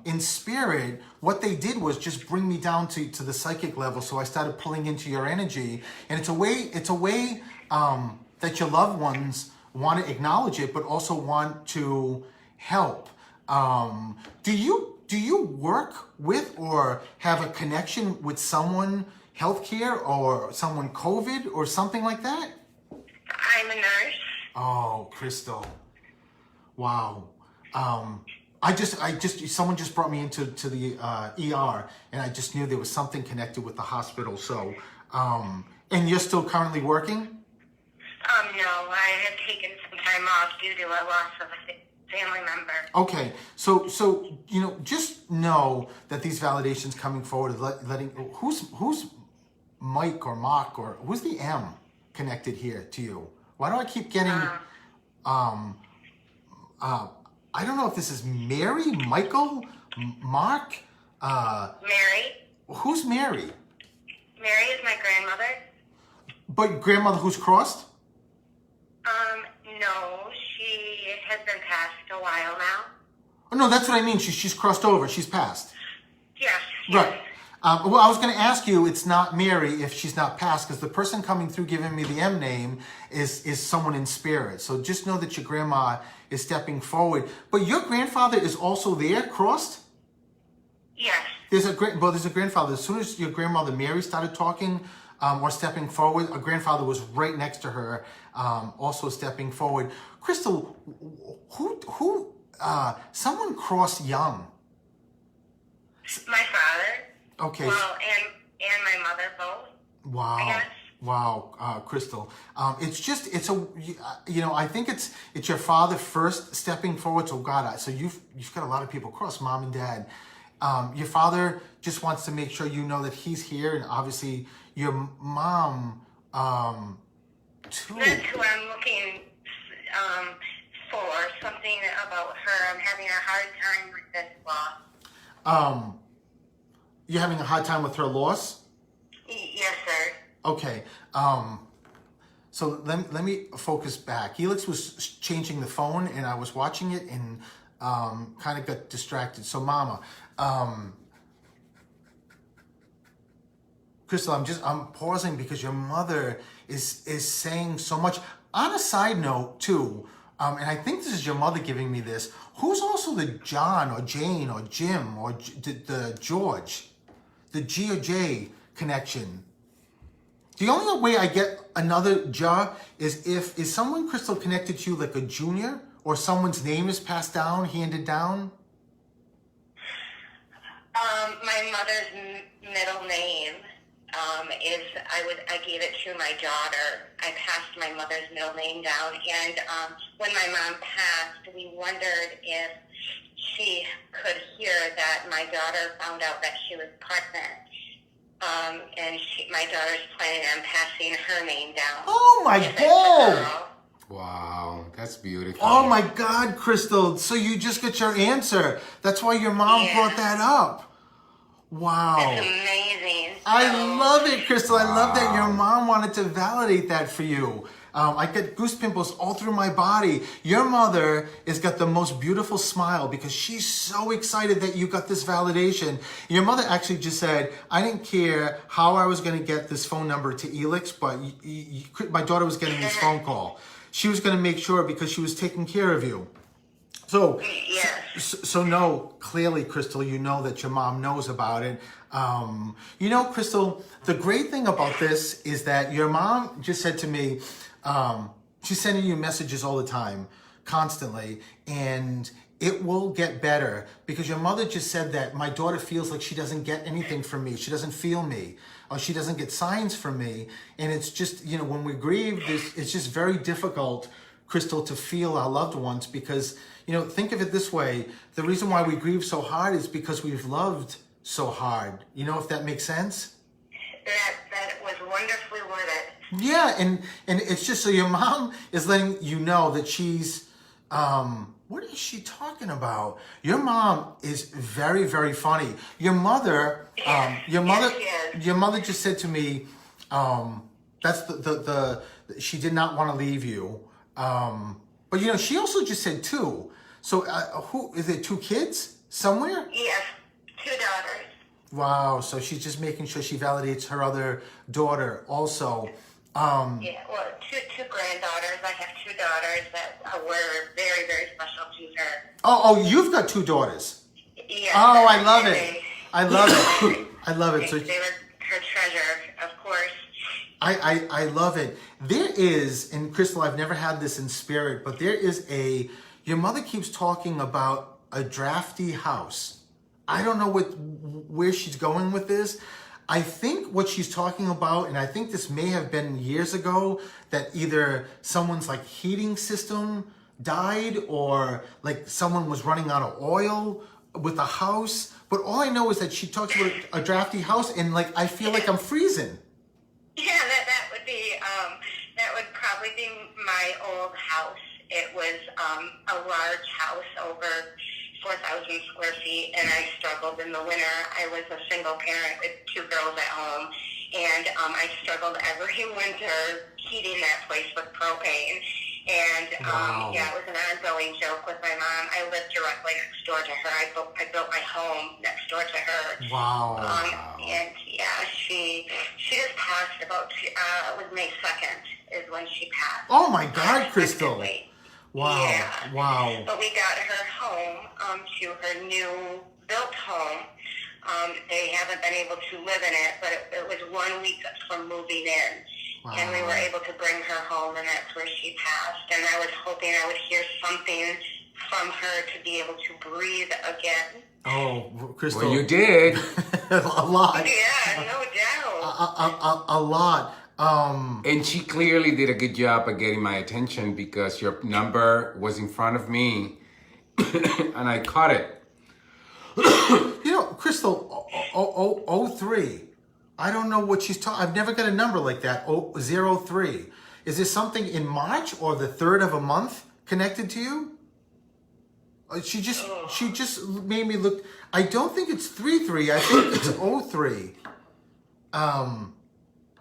in spirit, what they did was just bring me down to the psychic level. So I started pulling into your energy, and it's a way that your loved ones want to acknowledge it, but also want to help. Do you work with or have a connection with someone healthcare or someone COVID or something like that? I'm a nurse. Oh, Crystal. Wow. Someone just brought me into the ER, and I just knew there was something connected with the hospital. So, and you're still currently working? No, I have taken some time off due to a loss of a family member. Okay, so just know that these validations coming forward, letting who's Mike or Mark or who's the M connected here to you? Why do I keep getting I don't know if this is Mary, Michael, Mark, Mary. Who's Mary? Mary is my grandmother. But grandmother who's crossed? No, she has been passed a while now. Oh, no, that's what I mean. She's crossed over. She's passed. Yes. Right. Well, I was going to ask you, it's not Mary if she's not passed, because the person coming through giving me the M name is someone in spirit. So just know that your grandma is stepping forward. But your grandfather is also there, crossed? Yes. There's a grandfather. As soon as your grandmother Mary started talking or stepping forward, a grandfather was right next to her, also stepping forward. Crystal, someone crossed young. My father. Okay. Well, and my mother both. Wow. I guess. Wow, Crystal. I think it's your father first stepping forward. So God, so you've got a lot of people cross, mom and dad. Your father just wants to make sure you know that he's here, and obviously your mom too. That's who I'm looking for. Something about her. I'm having a hard time with this loss. You're having a hard time with her loss? Yes, sir. Okay. So let me focus back. Helix was changing the phone, and I was watching it and kind of got distracted. So, Mama, Crystal, I'm pausing because your mother is saying so much. On a side note, too, and I think this is your mother giving me this. Who's also the John or Jane or Jim or the George, the G or J connection? The only way I get another Ja is someone, Crystal, connected to you like a junior, or someone's name is passed down, handed down? My mother's middle name is I gave it to my daughter. I passed my mother's middle name down, and when my mom passed, we wondered if she could hear that my daughter found out that she was pregnant. And my daughter's planning on passing her name down. Oh my God! Wow, that's beautiful. Oh my God, Crystal! So you just got your answer. That's why your mom brought that up. Wow. It's amazing. I love it, Crystal. I love that your mom wanted to validate that for you. I get goose pimples all through my body. Your mother has got the most beautiful smile because she's so excited that you got this validation. Your mother actually just said, I didn't care how I was going to get this phone number to Elix, but my daughter was getting this phone call. She was going to make sure because she was taking care of you. So, so no, clearly, Crystal, you know that your mom knows about it. Crystal, the great thing about this is that your mom just said to me, she's sending you messages all the time, constantly, and it will get better because your mother just said that my daughter feels like she doesn't get anything from me. She doesn't feel me, or she doesn't get signs from me. And it's just, when we grieve, it's just very difficult, Crystal, to feel our loved ones because, think of it this way. The reason why we grieve so hard is because we've loved so hard. If that makes sense? That was wonderfully worded. Yeah, and it's just so your mom is letting you know that she's, what is she talking about? Your mom is very, very funny. Your mother, your mother just said to me, that's she did not want to leave you. But she also just said two. So who is it? 2 kids somewhere? Yes, 2 daughters. Wow. So she's just making sure she validates her other daughter also. Well, two granddaughters. I have 2 daughters that were very, very special to her. Oh, you've got 2 daughters. Yes. Oh, I love it. I love it. I love it. So they were her treasure, of course. I love it. There is, and Crystal, I've never had this in spirit, but there is your mother keeps talking about a drafty house. I don't know where she's going with this. I think what she's talking about, and I think this may have been years ago, that either someone's heating system died or someone was running out of oil with a house. But all I know is that she talks about a drafty house and I feel like I'm freezing. Yeah, that would probably be my old house. It was a large house over 4,000 square feet, and I struggled in the winter. I was a single parent with 2 girls at home, and I struggled every winter heating that place with propane. And Wow. it was an ongoing ongoing joke with my mom. I live directly next door to her. I built my home next door to her. Wow. And yeah, she just passed about. It was May 2nd is when she passed. Oh my God, Crystal. Unexpectedly. Wow. Yeah. Wow. But we got her home to her new built home. They haven't been able to live in it, but it was 1 week from moving in. Wow. And we were able to bring her home, and that's where she passed. And I was hoping I would hear something from her to be able to breathe again. Oh, Crystal. Well, you did. A lot. Yeah, no doubt. A lot. And she clearly did a good job of getting my attention because your number was in front of me and I caught it. You know, Crystal, 03. I don't know what she's talking. I've never got a number like that. 03. Is this something in March or the 3rd of a month connected to you? She just made me look. I don't think it's 33. I think it's 03.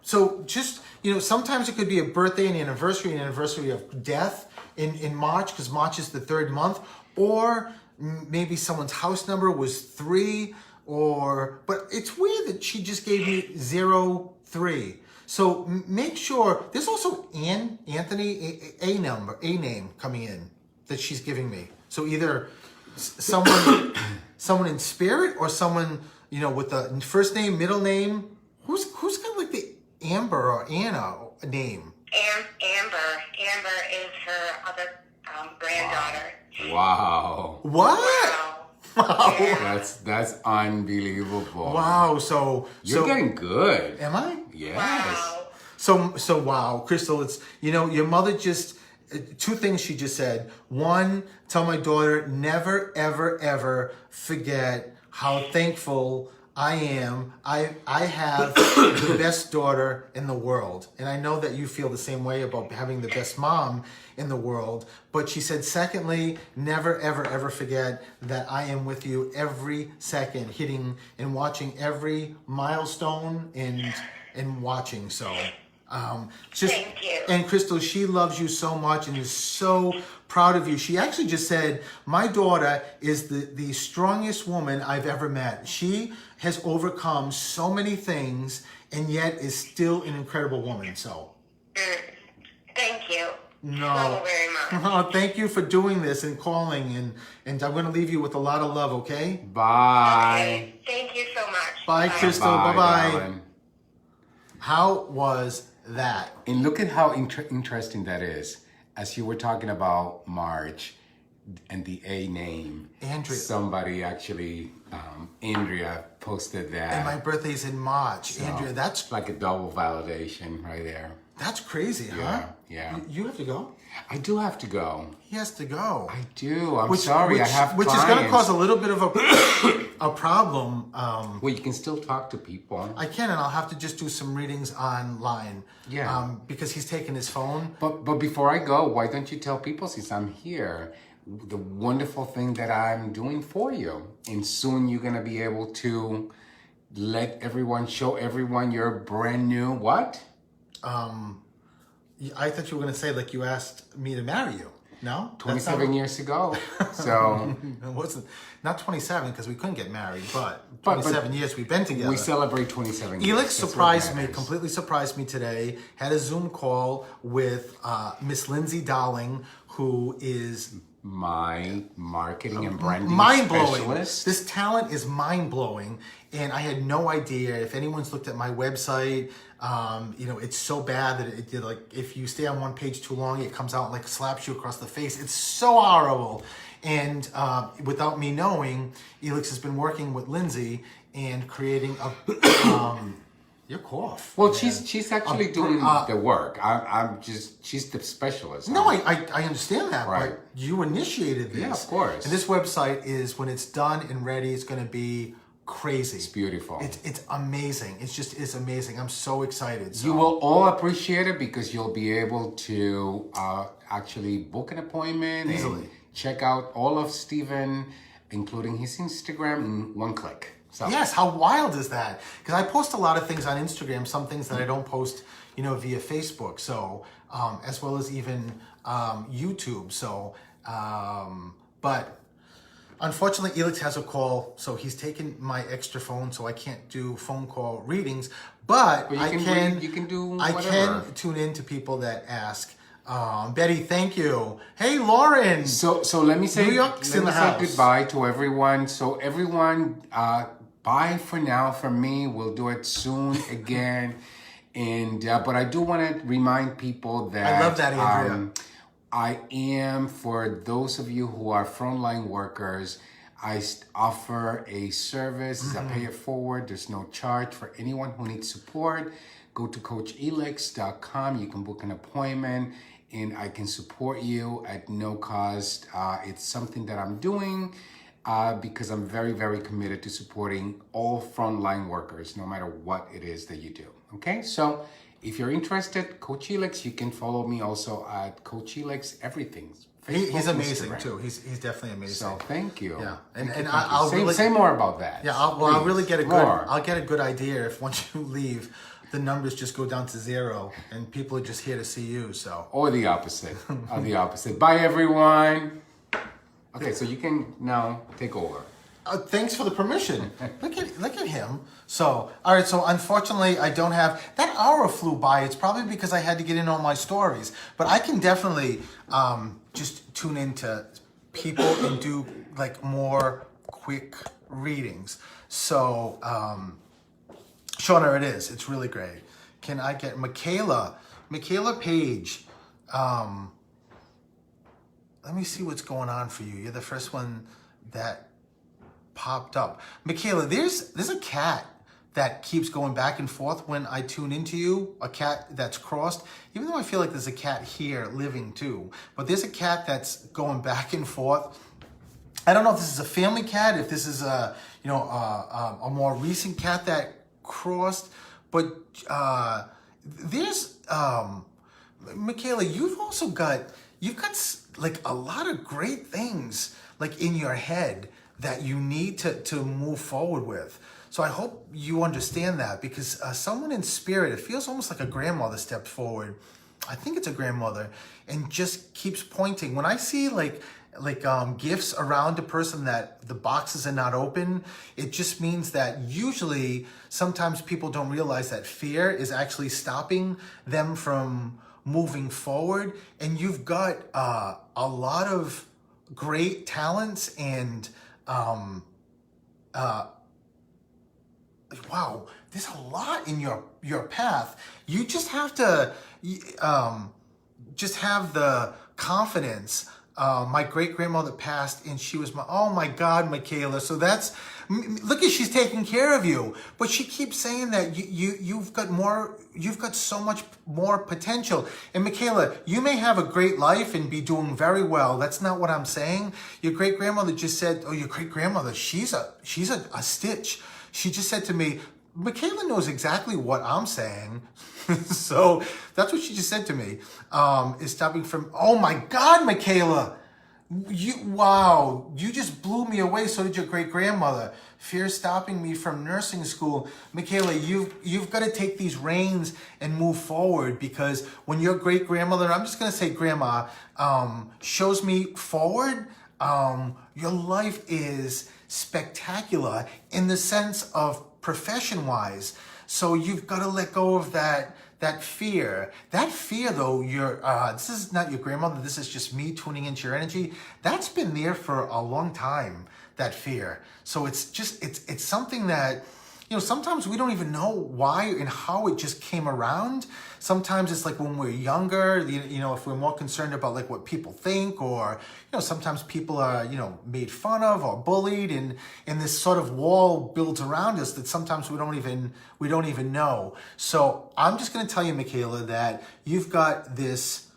So just, you know, sometimes it could be a birthday, an anniversary of death in March, because March is the 3rd month, or maybe someone's house number was 3, but it's weird that she just gave me 03. So make sure, there's also Anthony, a name coming in that she's giving me. So either someone in spirit or someone, you know, with the first name, middle name. Who's got like the Amber or Anna name? Amber. Amber is her other granddaughter. Wow. What? Wow. Yeah. That's unbelievable. Wow. So You're getting good. Am I? Yes. Wow. So wow, Crystal, it's, you know, your mother just, 2 things she just said. 1, tell my daughter, never, ever, ever forget how thankful I am. I have the best daughter in the world. And I know that you feel the same way about having the best mom in the world. But she said, secondly, never, ever, ever forget that I am with you every second, hitting and watching every milestone and watching. So Thank you. And Crystal, she loves you so much and is so proud of you. She actually just said, my daughter is the strongest woman I've ever met. She has overcome so many things and yet is still an incredible woman. So Thank you. No. So very much. Oh, thank you for doing this and calling, and I'm going to leave you with a lot of love, okay? Bye. Okay. Thank you so much. Bye, Crystal. Bye-bye. darling. How was that? And look at how interesting that is. As you were talking about March and the A name, Andrea. somebody actually, Andrea posted that. And my birthday's in March. So, Andrea, that's like a double validation right there. That's crazy, huh? Yeah, yeah. You have to go? I do have to go. He has to go. I do. I'm sorry. I have which clients. is going to cause a little bit of a problem. Well, you can still talk to people. I can, and I'll have to just do some readings online. Yeah. Because he's taking his phone. But before I go, why don't you tell people, since I'm here, the wonderful thing that I'm doing for you? And soon you're going to be able to show everyone your brand new what? I thought you were going to say, like, you asked me to marry you. No? 27 years ago. So It wasn't, not 27, because we couldn't get married, but 27 years we've been together. we celebrate 27 years. Elix That's what surprised me, matters. completely surprised me today. Had a Zoom call with Miss Lindsay Dowling, who is my marketing and branding mind-blowing. specialist. This talent is mind-blowing, and I had no idea. If anyone's looked at my website, it's so bad that it like if you stay on one page too long, it comes out and like slaps you across the face. It's so horrible. And without me knowing, Elix has been working with Lindsay and creating a your cough. Well, man. she's actually doing the work. She's the specialist. No, I understand that, Right. but you initiated this. Yeah, of course. And this website is, when it's done and ready, it's going to be crazy. It's beautiful. It's amazing. It's amazing. I'm so excited. So. You will all appreciate it because you'll be able to actually book an appointment Easily. and check out all of Steven, including his Instagram, in one click. So Yes, how wild is that? Because I post a lot of things on Instagram, some things that I don't post, via Facebook. So, as well as even YouTube. So, But unfortunately, Elix has a call, so he's taken my extra phone, so I can't do phone call readings. But you I can can. read, you can do I whatever. can tune in to people that ask. Betty, thank you. Hey, Lauren. So let me say New York's in the say house. goodbye to everyone. So everyone, bye for now from me. We'll do it soon again. And but I do want to remind people that I love that, Andrea. I am, for those of you who are frontline workers, I offer a service. It's a pay it forward. There's no charge for anyone who needs support. Go to CoachElix.com. You can book an appointment, and I can support you at no cost. It's something that I'm doing because I'm very, very committed to supporting all frontline workers, no matter what it is that you do. Okay, so if you're interested, Coach Elix, you can follow me also at Coach Elix Everything. He's amazing Instagram. too. He's definitely amazing. So thank you. Yeah, Thank and you. I'll say, really say more about that. Yeah, I'll really get a good. More. I'll get a good idea if once you leave, the numbers just go down to 0, and people are just here to see you. So. Or the opposite. Or the opposite. Bye, everyone. Okay, so you can now take over. Thanks for the permission. Look at him. So, all right. So, unfortunately, I don't have that hour flew by. It's probably because I had to get in on my stories. But I can definitely just tune into people and do like more quick readings. So, Shauna, it is. It's really great. Can I get Michaela Page? Let me see what's going on for you. You're the first one that popped up. Michaela, there's a cat that keeps going back and forth when I tune into you, a cat that's crossed, even though I feel like there's a cat here living too, but there's a cat that's going back and forth. I don't know if this is a family cat, if this is a more recent cat that crossed, but there's Michaela, you've got like a lot of great things like in your head that you need to move forward with. So I hope you understand that, because someone in spirit, it feels almost like a grandmother stepped forward. I think it's a grandmother, and just keeps pointing. When I see like gifts around a person that the boxes are not open, it just means that usually sometimes people don't realize that fear is actually stopping them from moving forward. And you've got a lot of great talents and wow, there's a lot in your path. You just have to just have the confidence. My great-grandmother passed, and she was oh my God, Michaela. So look at, she's taking care of you. But she keeps saying that you've got so much more potential. And Michaela, you may have a great life and be doing very well. That's not what I'm saying. Your great-grandmother just said, oh, your great-grandmother, she's a stitch. She just said to me, Michaela knows exactly what I'm saying. So that's what she just said to me, is stopping from, oh my God, Michaela, wow, you just blew me away. So did your great-grandmother. Fear stopping me from nursing school. Michaela, you've got to take these reins and move forward, because when your great-grandmother, I'm just going to say grandma, shows me forward, your life is spectacular in the sense of profession-wise. So you've got to let go of that fear. That fear, though, this is not your grandmother. This is just me tuning into your energy. That's been there for a long time, that fear. So it's something that, sometimes we don't even know why and how it just came around. Sometimes it's like when we're younger, if we're more concerned about like what people think, or, sometimes people are, made fun of or bullied, and this sort of wall builds around us that sometimes we don't even know. So I'm just going to tell you, Michaela, that you've got this,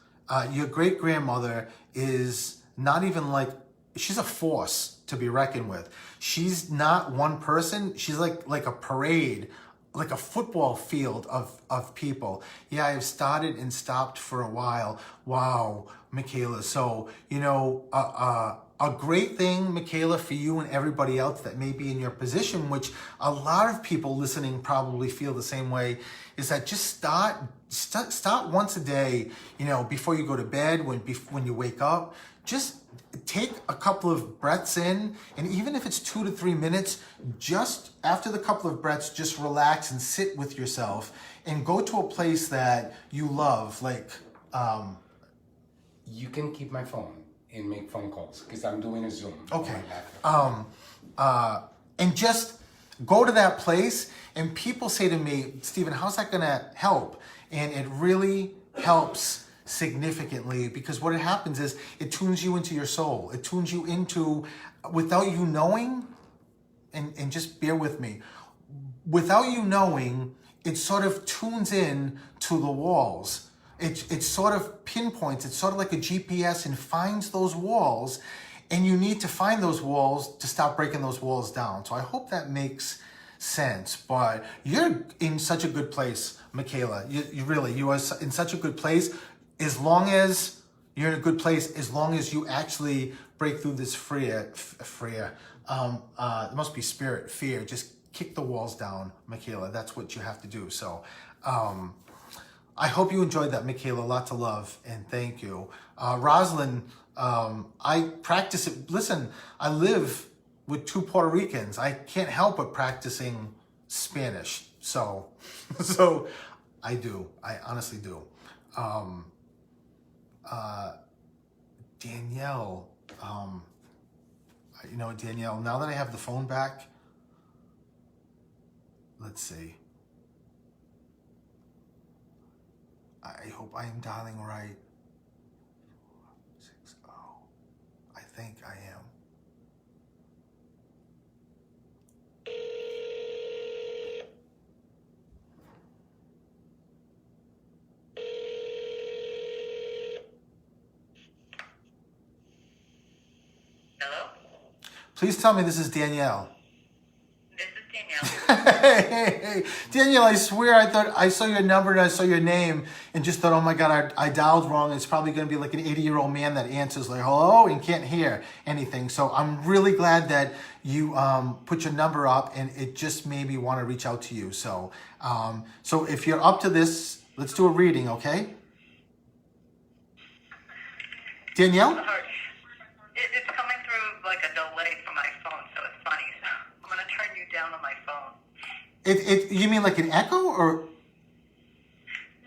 your great-grandmother is not even like, she's a force to be reckoned with. She's not one person. She's like a parade, like a football field of people. Yeah, I've started and stopped for a while. Wow, Michaela. So, a great thing, Michaela, for you and everybody else that may be in your position, which a lot of people listening probably feel the same way, is that just start once a day, before you go to bed, when you wake up, just take a couple of breaths in, and even if it's 2 to 3 minutes, just after the couple of breaths, just relax and sit with yourself and go to a place that you love, like, You can keep my phone and make phone calls because I'm doing a Zoom. okay. And just go to that place, and people say to me, Stephen, how's that gonna help? And it really helps significantly, because what happens is it tunes you into your soul. It tunes you into, without you knowing, and just bear with me, without you knowing, it sort of tunes in to the walls. It sort of pinpoints, it's sort of like a GPS, and finds those walls, and you need to find those walls to stop breaking those walls down. So I hope that makes sense. But you're in such a good place, Michaela. You really, you are in such a good place. As long as you're in a good place, as long as you actually break through this fear, it must be spirit, fear. Just kick the walls down, Michaela. That's what you have to do. So, I hope you enjoyed that, Michaela. Lots of love, and thank you. Rosalind, I practice it. Listen, I live with 2 Puerto Ricans. I can't help but practicing Spanish. So I do. I honestly do. Danielle, Danielle, now that I have the phone back, let's see. I hope I am dialing right. 60. I think I am. Hello? Please tell me this is Danielle. This is Danielle. Hey, Danielle, I swear I thought I saw your number and I saw your name and just thought, oh my God, I dialed wrong. It's probably going to be like an 80-year-old man that answers like, hello, and can't hear anything. So I'm really glad that you put your number up, and it just made me want to reach out to you. So, so if you're up to this, let's do a reading, okay? Danielle? Sorry. It's coming through like a delay from my phone, so it's funny. So I'm going to turn you down on my phone. You mean like an echo, or?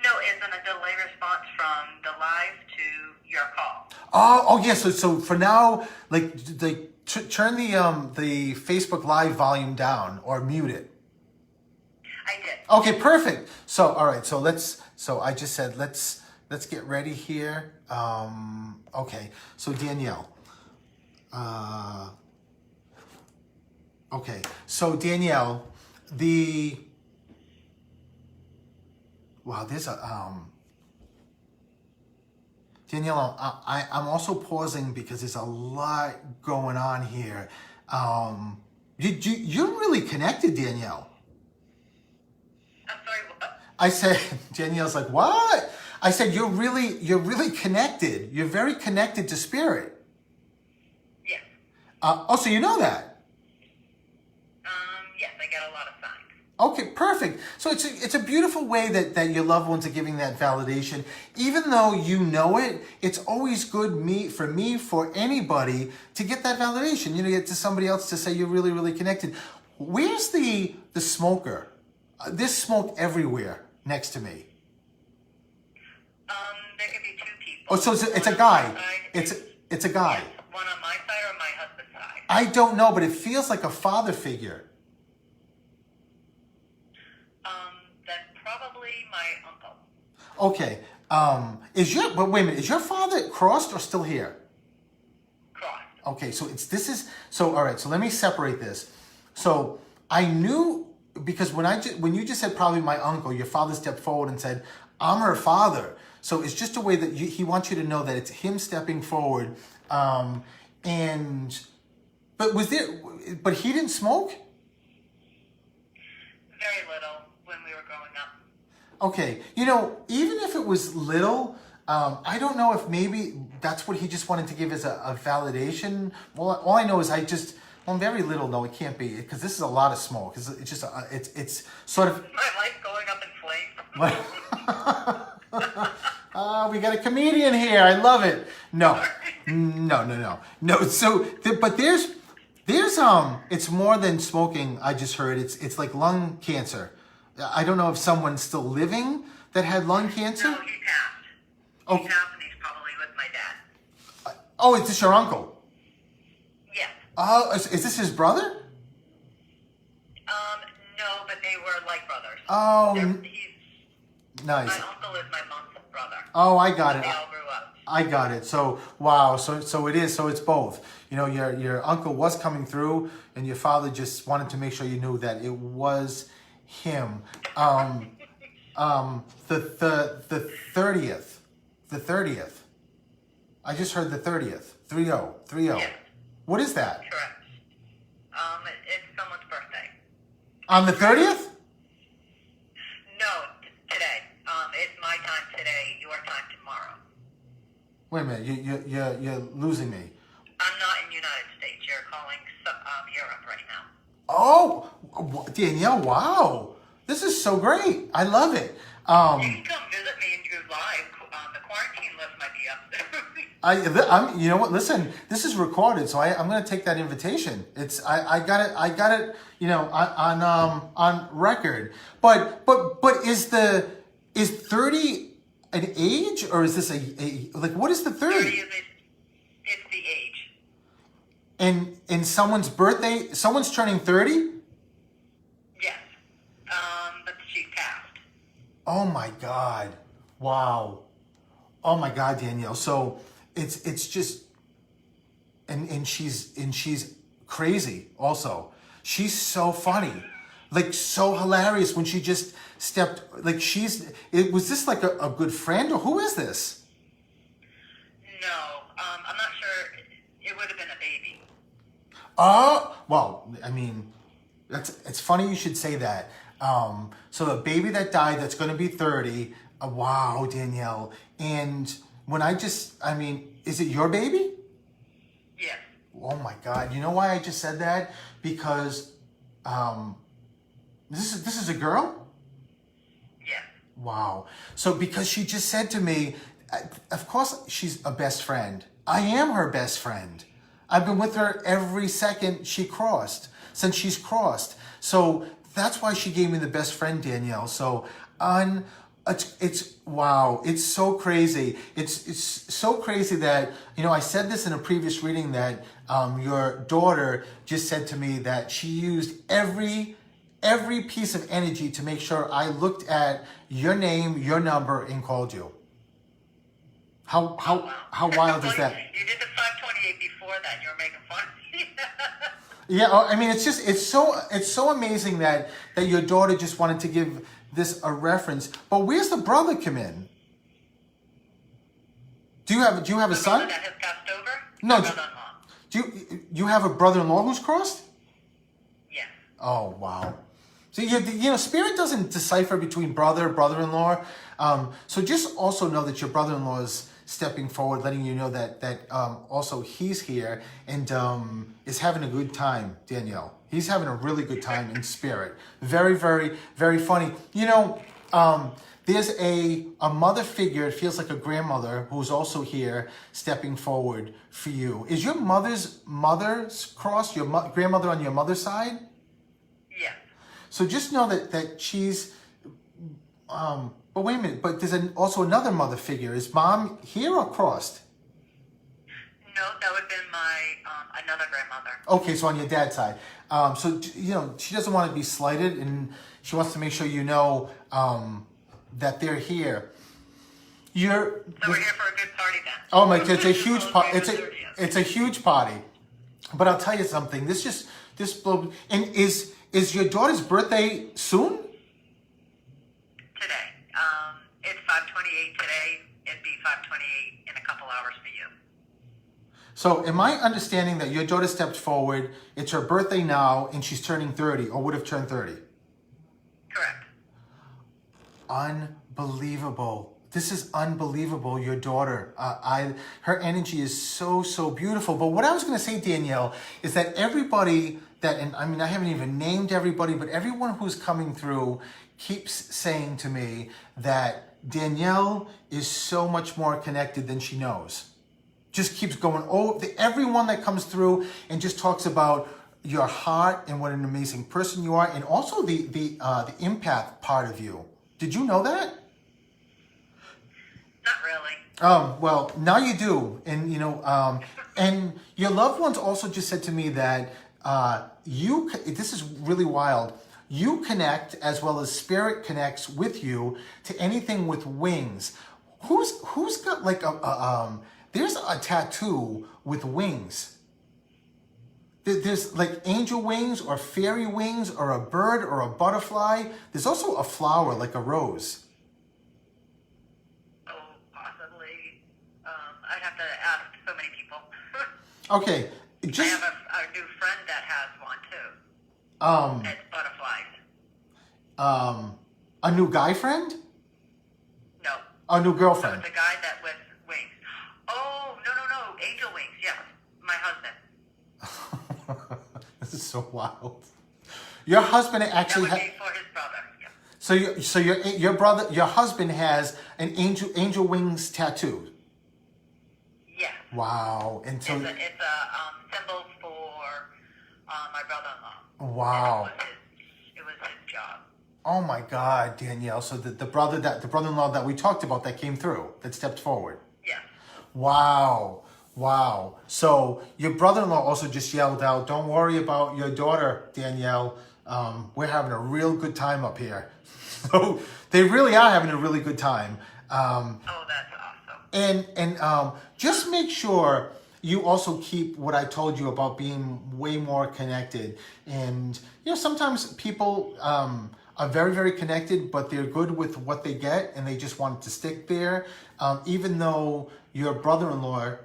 No, it's in a delay response from the live to your call. Oh yeah. So for now, turn the Facebook Live volume down or mute it. I did. Okay, perfect. So all right. So I just said let's get ready here. Okay. So Danielle. Okay. So Danielle, there's a Danielle, I'm also pausing because there's a lot going on here. You're really connected, Danielle. I'm sorry, what? I said, Danielle's like, what? I said, you're really connected. You're very connected to spirit. Yes. So you know that? Yes, I get a lot of signs. Okay, perfect. So it's a beautiful way that your loved ones are giving that validation. Even though you know it, it's always good for anybody to get that validation. Get to somebody else to say you're really, really connected. Where's the smoker? There's smoke everywhere next to me. There could be 2 people. Oh, so it's a guy. It's It's a guy. Yes, one on my side or my husband's side. I don't know, but it feels like a father figure. That's probably my uncle. Okay. But wait a minute, is your father crossed or still here? Crossed. Okay, so all right, so let me separate this. So I knew, because when you just said probably my uncle, your father stepped forward and said, I'm her father. So it's just a way that he wants you to know that it's him stepping forward. But he didn't smoke? Very little when we were growing up. Okay, even if it was little, I don't know if maybe that's what he just wanted to give as a validation. Well, all I know is very little. No, it can't be, because this is a lot of smoke. It's just it's sort of. My life going up in flames. We got a comedian here. I love it. No. No. So, but there's it's more than smoking. I just heard it's like lung cancer. I don't know if someone's still living that had lung cancer. No, he passed. Oh. He passed, and he's probably with my dad. Oh, is this your uncle? Yes. Oh, is this his brother? No, but they were like brothers. Oh, He's nice. my uncle is my mom's brother. Oh, I got it. They all grew up. I got it. So wow. So it is. So it's both. You know, your uncle was coming through, and your father just wanted to make sure you knew that it was him. The 30th. The 30th. I just heard the 30th. 30. Yes. What is that? Correct. It's someone's birthday. On the 30th? No, today. It's my time today. Your time tomorrow. Wait a minute. You're losing me. I'm not in the United States. You're calling Europe right now. Oh, Danielle! Wow, this is so great. I love it. You can come visit me and do live. The quarantine list might be up there. I'm. You know what? Listen, this is recorded, so I'm going to take that invitation. I got it. You know, on record. But is 30 an age, or is this a like what is the 30? It's the age. And someone's birthday, someone's turning 30? Yes. But she passed. Oh my God. Wow. Oh my God, Danielle. So it's just and she's crazy also. She's so funny. Like so hilarious when she just stepped like was this like a good friend or who is this? No. I'm not sure. It would have been a baby. Oh, well, I mean, it's funny you should say that. So the baby that died, that's going to be 30. Wow, Danielle. And is it your baby? Yes. Oh my God. You know why I just said that? Because, this is a girl? Yes. Wow. So because she just said to me, of course she's a best friend. I am her best friend. I've been with her every second since she's crossed. So that's why she gave me the best friend, Danielle. So it's wow. It's so crazy. It's so crazy that, you know, I said this in a previous reading that your daughter just said to me that she used every piece of energy to make sure I looked at your name, your number, and called you. How wild is that? You did the 528 before that. You were making fun of me. Yeah, I mean, it's so amazing that your daughter just wanted to give this a reference. But where's the brother come in? Do you have a son? That has passed over? No. Brother-in-law. Do you have a brother-in-law who's crossed? Yes. Oh wow. So you know, Spirit doesn't decipher between brother-in-law. So just also know that your brother-in-law is stepping forward, letting you know that also he's here and is having a good time, Danielle. He's having a really good time in spirit. Very, very, very funny. You know, there's a mother figure, it feels like a grandmother, who's also here stepping forward for you. Is your mother's crossed, your grandmother on your mother's side? Yes. So just know that she's... but wait a minute, but there's also another mother figure. Is mom here or crossed? No, that would have been my another grandmother. Okay, so on your dad's side. So, you know, she doesn't want to be slighted, and she wants to make sure you know that they're here. So we're here for a good party then. Oh my God, it's a huge party. It's a huge party. But I'll tell you something. This blow. And is your daughter's birthday soon? Today. It's 5:28 today. It'd be 5:28 in a couple hours for you. So am I understanding that your daughter stepped forward, it's her birthday now, and she's turning 30, or would have turned 30? Correct. Unbelievable. This is unbelievable, your daughter. Her energy is so, so beautiful. But what I was going to say, Danielle, is that everybody and I mean, I haven't even named everybody, but everyone who's coming through keeps saying to me that Danielle is so much more connected than she knows. just keeps going over everyone that comes through and just talks about your heart and what an amazing person you are, and also the empath part of you. Did you know that? Not really. Well, now you do, and and your loved ones also just said to me that this is really wild. You connect as well as spirit connects with you to anything with wings. Who's got like there's a tattoo with wings. There's like angel wings or fairy wings or a bird or a butterfly. There's also a flower like a rose. Oh, possibly. I'd have to ask so many people. Okay, I just have a new friend that has one too. It's butterflies. A new guy friend? No. A new So girlfriend? it's a guy that with wings. Oh, no. Angel wings, yes. My husband. This is so wild. Your husband That actually would be for his brother, yeah. so your husband has an angel wings tattoo. Yes. Wow. And so It's a symbol for my brother-in-law. wow. And it was his job. Oh my God, Danielle. So the brother-in-law that we talked about that came through, that stepped forward. Yes. Wow. Wow. So your brother-in-law also just yelled out, "Don't worry about your daughter, Danielle. We're having a real good time up here." So they really are having a really good time. Oh, that's awesome. And just make sure you also keep what I told you about being way more connected. And sometimes people are very, very connected, but they're good with what they get and they just want it to stick there. Even though your brother-in-law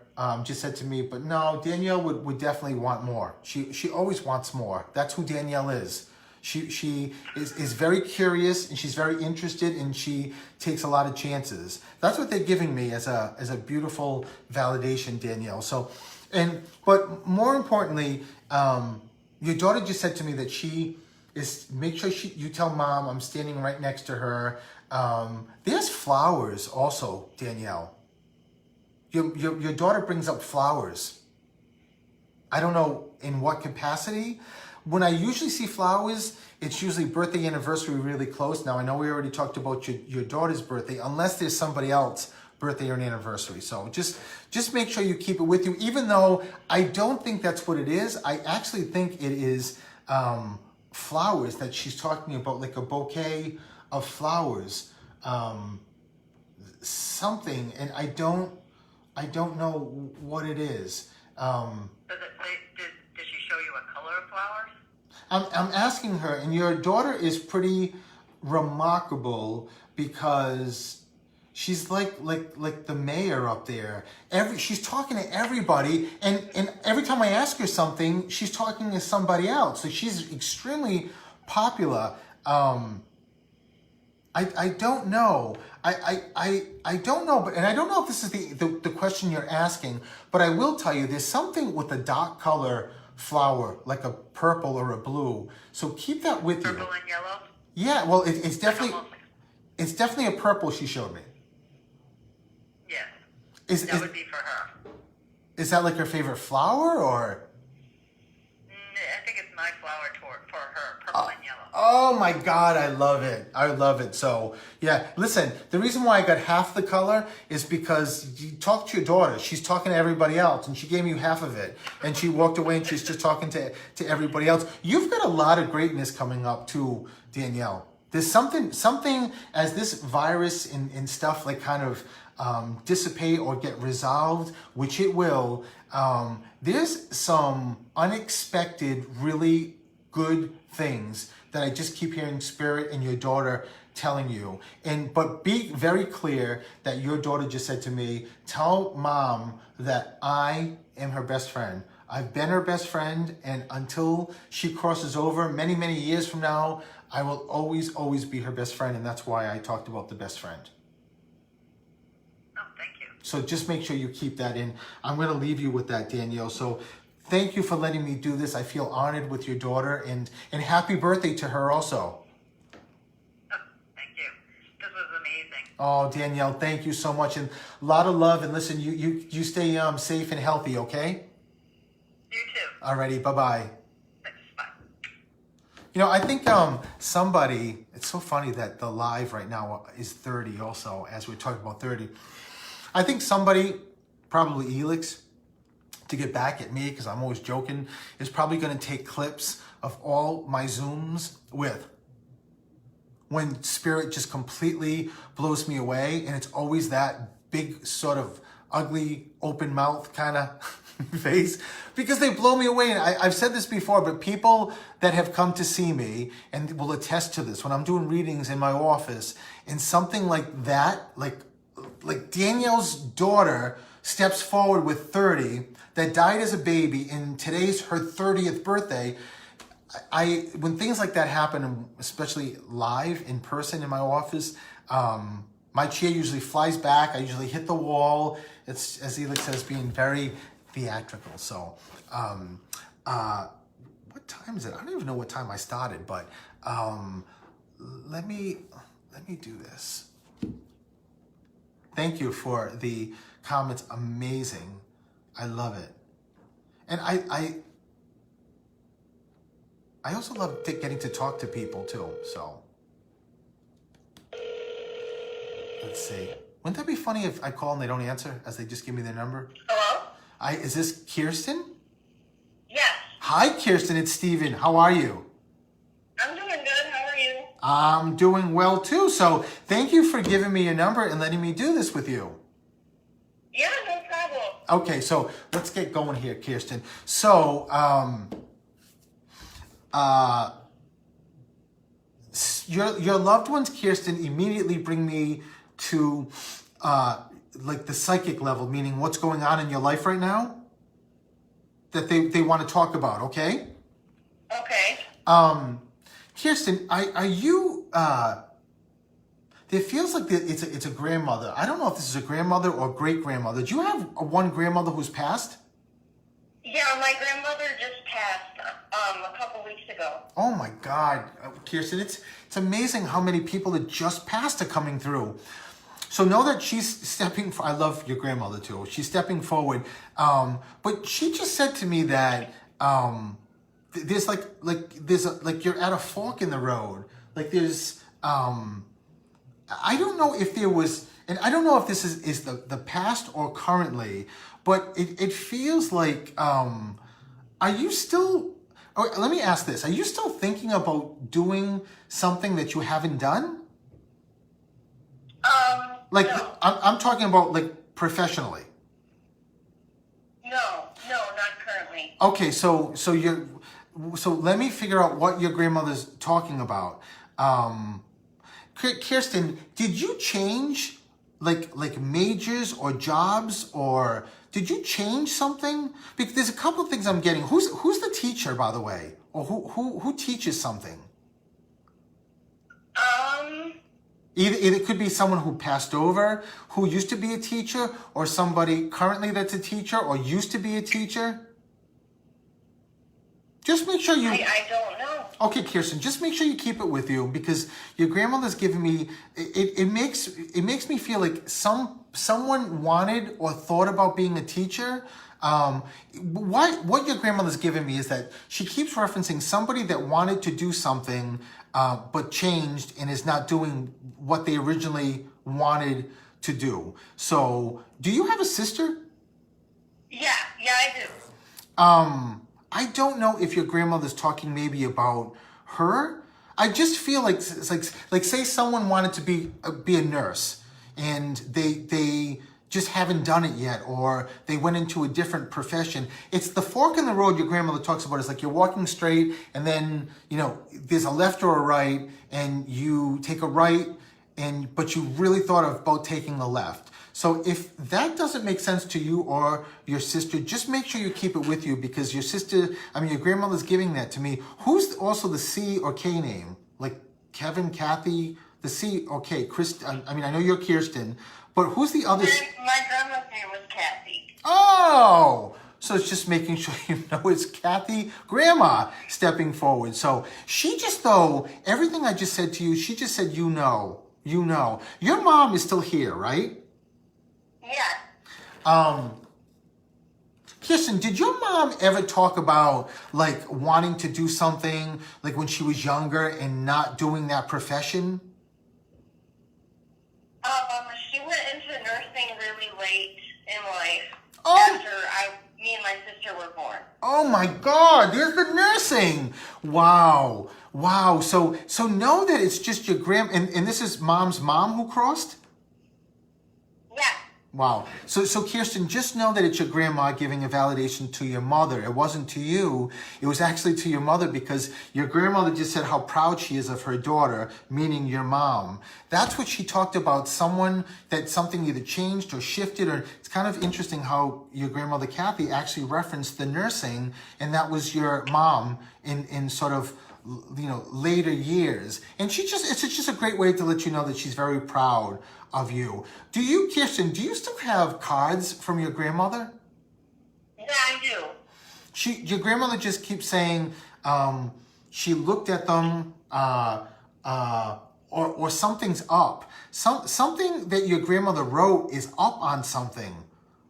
just said to me, but no, Danielle would definitely want more. She always wants more. That's who Danielle is. She is very curious and she's very interested and she takes a lot of chances. That's what they're giving me as a beautiful validation, Danielle. So, but more importantly, your daughter just said to me that she is, make sure you tell Mom I'm standing right next to her. There's flowers also, Danielle. Your daughter brings up flowers. I don't know in what capacity. When I usually see flowers, it's usually birthday, anniversary really close. Now, I know we already talked about your daughter's birthday, unless there's somebody else birthday or an anniversary. So just make sure you keep it with you, even though I don't think that's what it is. I actually think it is flowers that she's talking about, like a bouquet of flowers, something, and I don't know what it is. Did she show you a color of flowers? I'm asking her, and your daughter is pretty remarkable because she's like the mayor up there. She's talking to everybody, and every time I ask her something, she's talking to somebody else. So she's extremely popular. I don't know. I don't know, and I don't know if this is the question you're asking, but I will tell you there's something with a dark color flower, like a purple or a blue. So keep that with you. Purple and yellow? Yeah, well, it's definitely a purple she showed me. Yes. That would be for her. Is that like her favorite flower, or? I think it's my flower for her, purple and yellow. Oh my God, I love it. I love it. So yeah, listen, the reason why I got half the color is because you talked to your daughter. She's talking to everybody else and she gave you half of it. And she walked away and she's just talking to everybody else. You've got a lot of greatness coming up too, Danielle. There's something as this virus and stuff like kind of dissipate or get resolved, which it will, there's some unexpected, really good things that I just keep hearing Spirit and your daughter telling you. But be very clear that your daughter just said to me, tell Mom that I am her best friend. I've been her best friend, and until she crosses over many, many years from now, I will always, always be her best friend, and that's why I talked about the best friend. Oh, thank you. So just make sure you keep that in. I'm going to leave you with that, Danielle. So thank you for letting me do this. I feel honored with your daughter, and happy birthday to her also. Oh, thank you. This was amazing. Oh, Danielle, thank you so much, and a lot of love. And listen, you stay safe and healthy, okay? You too. Alrighty, bye-bye. Bye. You know, I think somebody, it's so funny that the live right now is 30 also, as we're talking about 30. I think somebody, probably Elix, to get back at me, because I'm always joking, is probably going to take clips of all my Zooms with when Spirit just completely blows me away, and it's always that big sort of ugly open mouth kind of face, because they blow me away. And I've said this before, but people that have come to see me and will attest to this, when I'm doing readings in my office and something like that, like Danielle's daughter steps forward with 30 that died as a baby, and today's her 30th birthday. When things like that happen, especially live in person in my office, my chair usually flies back. I usually hit the wall. It's, as Elix says, being very theatrical. So, what time is it? I don't even know what time I started, but let me do this. Thank you for the comments. Amazing. I love it. And I also love getting to talk to people too, so. Let's see. Wouldn't that be funny if I call and they don't answer, as they just give me their number? Hello? Is this Kirsten? Yes. Hi, Kirsten, it's Steven. How are you? I'm doing good. How are you? I'm doing well too, so thank you for giving me your number and letting me do this with you. Yeah, no problem. Okay, so let's get going here, Kirsten. So, your loved ones, Kirsten, immediately bring me to like the psychic level, meaning what's going on in your life right now that they want to talk about, okay? Okay. Kirsten, are you it feels like it's a grandmother. I don't know if this is a grandmother or great grandmother. Do you have one grandmother who's passed? Yeah, my grandmother just passed a couple weeks ago. Oh my God, Kirsten, it's amazing how many people that just passed are coming through. So know that she's stepping. I love your grandmother too. She's stepping forward. But she just said to me that there's like you're at a fork in the road. Like there's I don't know if there was, and I don't know if this is the past or currently, but it feels like are you still? Oh, let me ask this: are you still thinking about doing something that you haven't done? Like no. I'm talking about like professionally. No, not currently. Okay, so let me figure out what your grandmother's talking about. Kirsten, did you change like majors or jobs, or did you change something? Because there's a couple of things I'm getting. Who's the teacher, by the way, or who teaches something? Either it could be someone who passed over, who used to be a teacher, or somebody currently that's a teacher or used to be a teacher. Just make sure you... I don't know. Okay, Kirsten, just make sure you keep it with you, because your grandmother's giving me... It makes me feel like someone wanted or thought about being a teacher. What your grandmother's giving me is that she keeps referencing somebody that wanted to do something but changed and is not doing what they originally wanted to do. So, do you have a sister? Yeah, I do. I don't know if your grandmother's talking maybe about her. I just feel like it's like say someone wanted to be a nurse and they just haven't done it yet, or they went into a different profession. It's the fork in the road your grandmother talks about. It's like you're walking straight and then, there's a left or a right and you take a right, but you really thought about taking the left. So if that doesn't make sense to you or your sister, just make sure you keep it with you, because your grandmother's giving that to me. Who's also the C or K name? Like Kevin, Kathy, the C or K, Chris, I know you're Kirsten, but who's the other? My grandma's name was Kathy. Oh! So it's just making sure you know it's Kathy, grandma, stepping forward. So she just, though, everything I just said to you, she just said, you know. Your mom is still here, right? Yes. Kirsten, did your mom ever talk about like wanting to do something like when she was younger and not doing that profession? She went into nursing really late in life Oh. after me and my sister were born. Oh my God, there's the nursing. Wow. Wow. So know that it's just your and this is mom's mom who crossed? Yeah. Wow. So Kirsten, just know that it's your grandma giving a validation to your mother. It wasn't to you. It was actually to your mother because your grandmother just said how proud she is of her daughter, meaning your mom. That's what she talked about, something either changed or shifted, or it's kind of interesting how your grandmother Kathy actually referenced the nursing, and that was your mom in sort of, you know, later years. And it's just a great way to let you know that she's very proud of you. Kirsten, do you still have cards from your grandmother? Yeah, I do. Your grandmother just keeps saying she looked at them or something's up. Something that your grandmother wrote is up on something.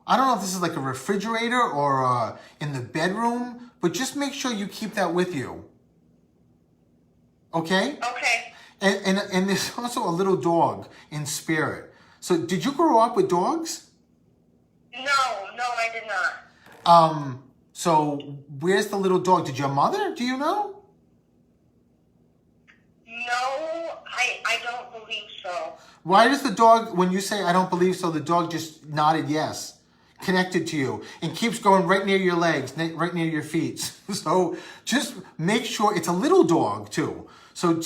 I don't know if this is like a refrigerator or in the bedroom, but just make sure you keep that with you. Okay? Okay. And there's also a little dog in spirit. So did you grow up with dogs? No, I did not. So where's the little dog? Did your mother? Do you know? No, I don't believe so. Why does the dog, when you say I don't believe so, the dog just nodded yes, connected to you, and keeps going right near your legs, right near your feet. So just make sure it's a little dog too. So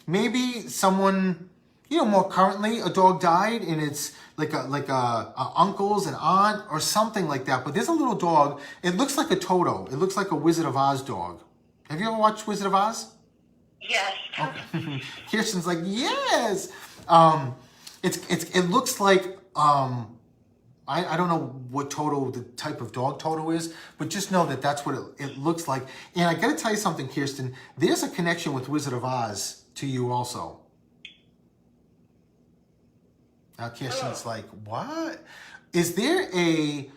maybe someone, you know, more currently a dog died and it's like a uncle's, an aunt or something like that. But there's a little dog. It looks like a Toto. It looks like a Wizard of Oz dog. Have you ever watched Wizard of Oz? Yes. Okay. Kirsten's like, yes. It looks like I don't know what Toto, the type of dog Toto is, but just know that that's what it looks like. And I got to tell you something, Kirsten. There's a connection with Wizard of Oz to you also. Now Kirsten's like, what? Is there a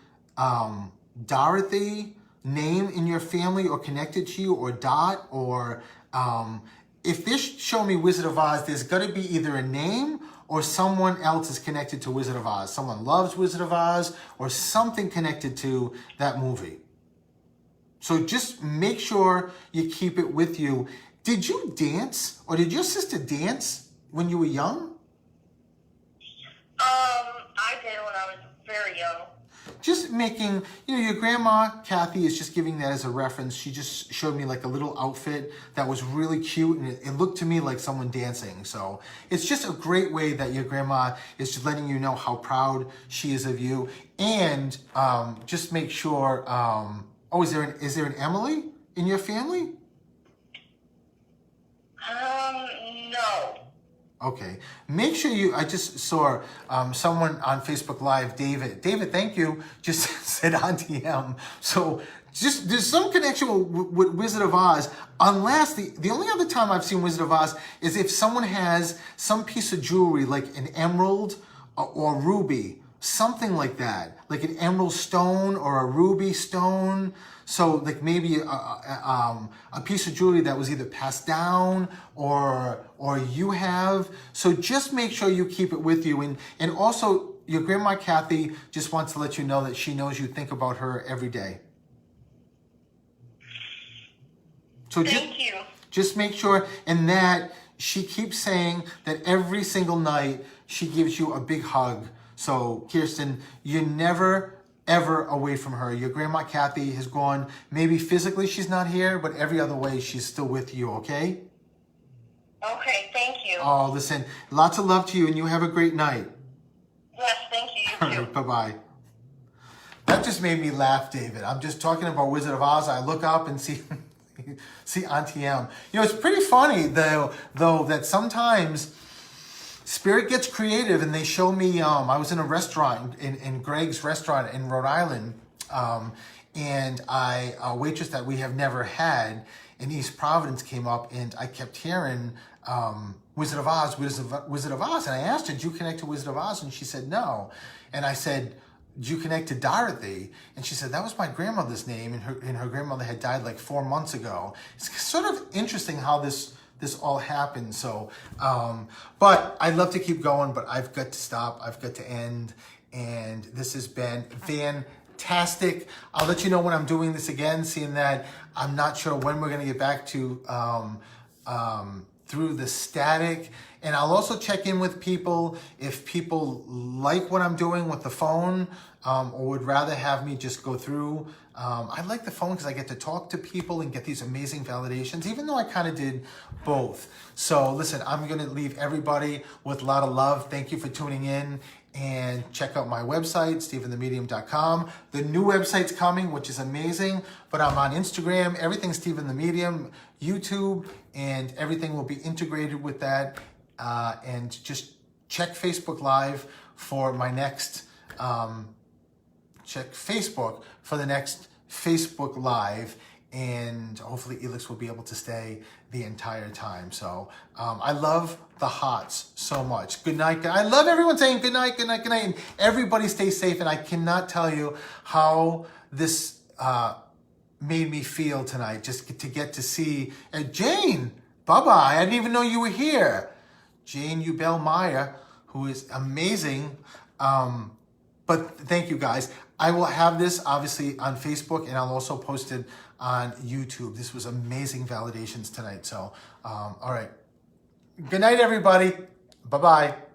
Dorothy name in your family or connected to you, or Dot, or if this show me Wizard of Oz, there's got to be either a name or someone else is connected to Wizard of Oz. Someone loves Wizard of Oz or something connected to that movie. So just make sure you keep it with you. Did you dance, or did your sister dance when you were young? I did when I was very young. Just making, you know, your grandma, Kathy, is just giving that as a reference. She just showed me like a little outfit that was really cute, and it looked to me like someone dancing. So it's just a great way that your grandma is just letting you know how proud she is of you. And just make sure, is there an Emily in your family? No. Okay. Make sure I just saw someone on Facebook Live, David, thank you, just said Auntie M. So just there's some connection with Wizard of Oz, unless the only other time I've seen Wizard of Oz is if someone has some piece of jewelry like an emerald or ruby, something like that, like an emerald stone or a ruby stone. So like maybe a piece of jewelry that was either passed down or you have. So just make sure you keep it with you. And also your grandma Kathy just wants to let you know that she knows you think about her every day. So Thank you. Just make sure, and that she keeps saying that every single night she gives you a big hug. So Kirsten, you're never ever away from her. Your grandma Kathy has gone, maybe physically she's not here, but every other way she's still with you, okay? Okay, thank you. Oh, listen, lots of love to you, and you have a great night. Yes, thank you. All You too. right, bye-bye. That just made me laugh, David. I'm just talking about Wizard of Oz. I look up and see Auntie M. You know, it's pretty funny, though that sometimes Spirit gets creative, and they show me, I was in a restaurant, in Greg's restaurant in Rhode Island, and a waitress that we have never had in East Providence came up, and I kept hearing Wizard of Oz, Wizard of Oz. And I asked her, "Did you connect to Wizard of Oz?" And she said, "No." And I said, "Do you connect to Dorothy?" And she said, "That was my grandmother's name, and her grandmother had died like 4 months ago." It's sort of interesting how this all happened. So, but I'd love to keep going, but I've got to stop. I've got to end. And this has been fantastic. I'll let you know when I'm doing this again, seeing that I'm not sure when we're going to get back to through the static. And I'll also check in with people if people like what I'm doing with the phone, or would rather have me just go through. I like the phone because I get to talk to people and get these amazing validations, even though I kind of did both. So listen, I'm going to leave everybody with a lot of love. Thank you for tuning in. And check out my website, StephenTheMedium.com. The new website's coming, which is amazing. But I'm on Instagram. Everything's Stephen the Medium, YouTube, and everything will be integrated with that. And just check Facebook Live for my next. Check Facebook for the next Facebook Live. And hopefully Elix will be able to stay the entire time. So I love the hearts so much. Good night. I love everyone saying good night, good night, good night. And everybody stay safe. And I cannot tell you how this made me feel tonight. Just to get to see Jane. Bye-bye. I didn't even know you were here. Jane Ubel Meyer, who is amazing. But thank you guys. I will have this obviously on Facebook, and I'll also post it on YouTube. This was amazing validations tonight. So, all right. Good night, everybody. Bye-bye.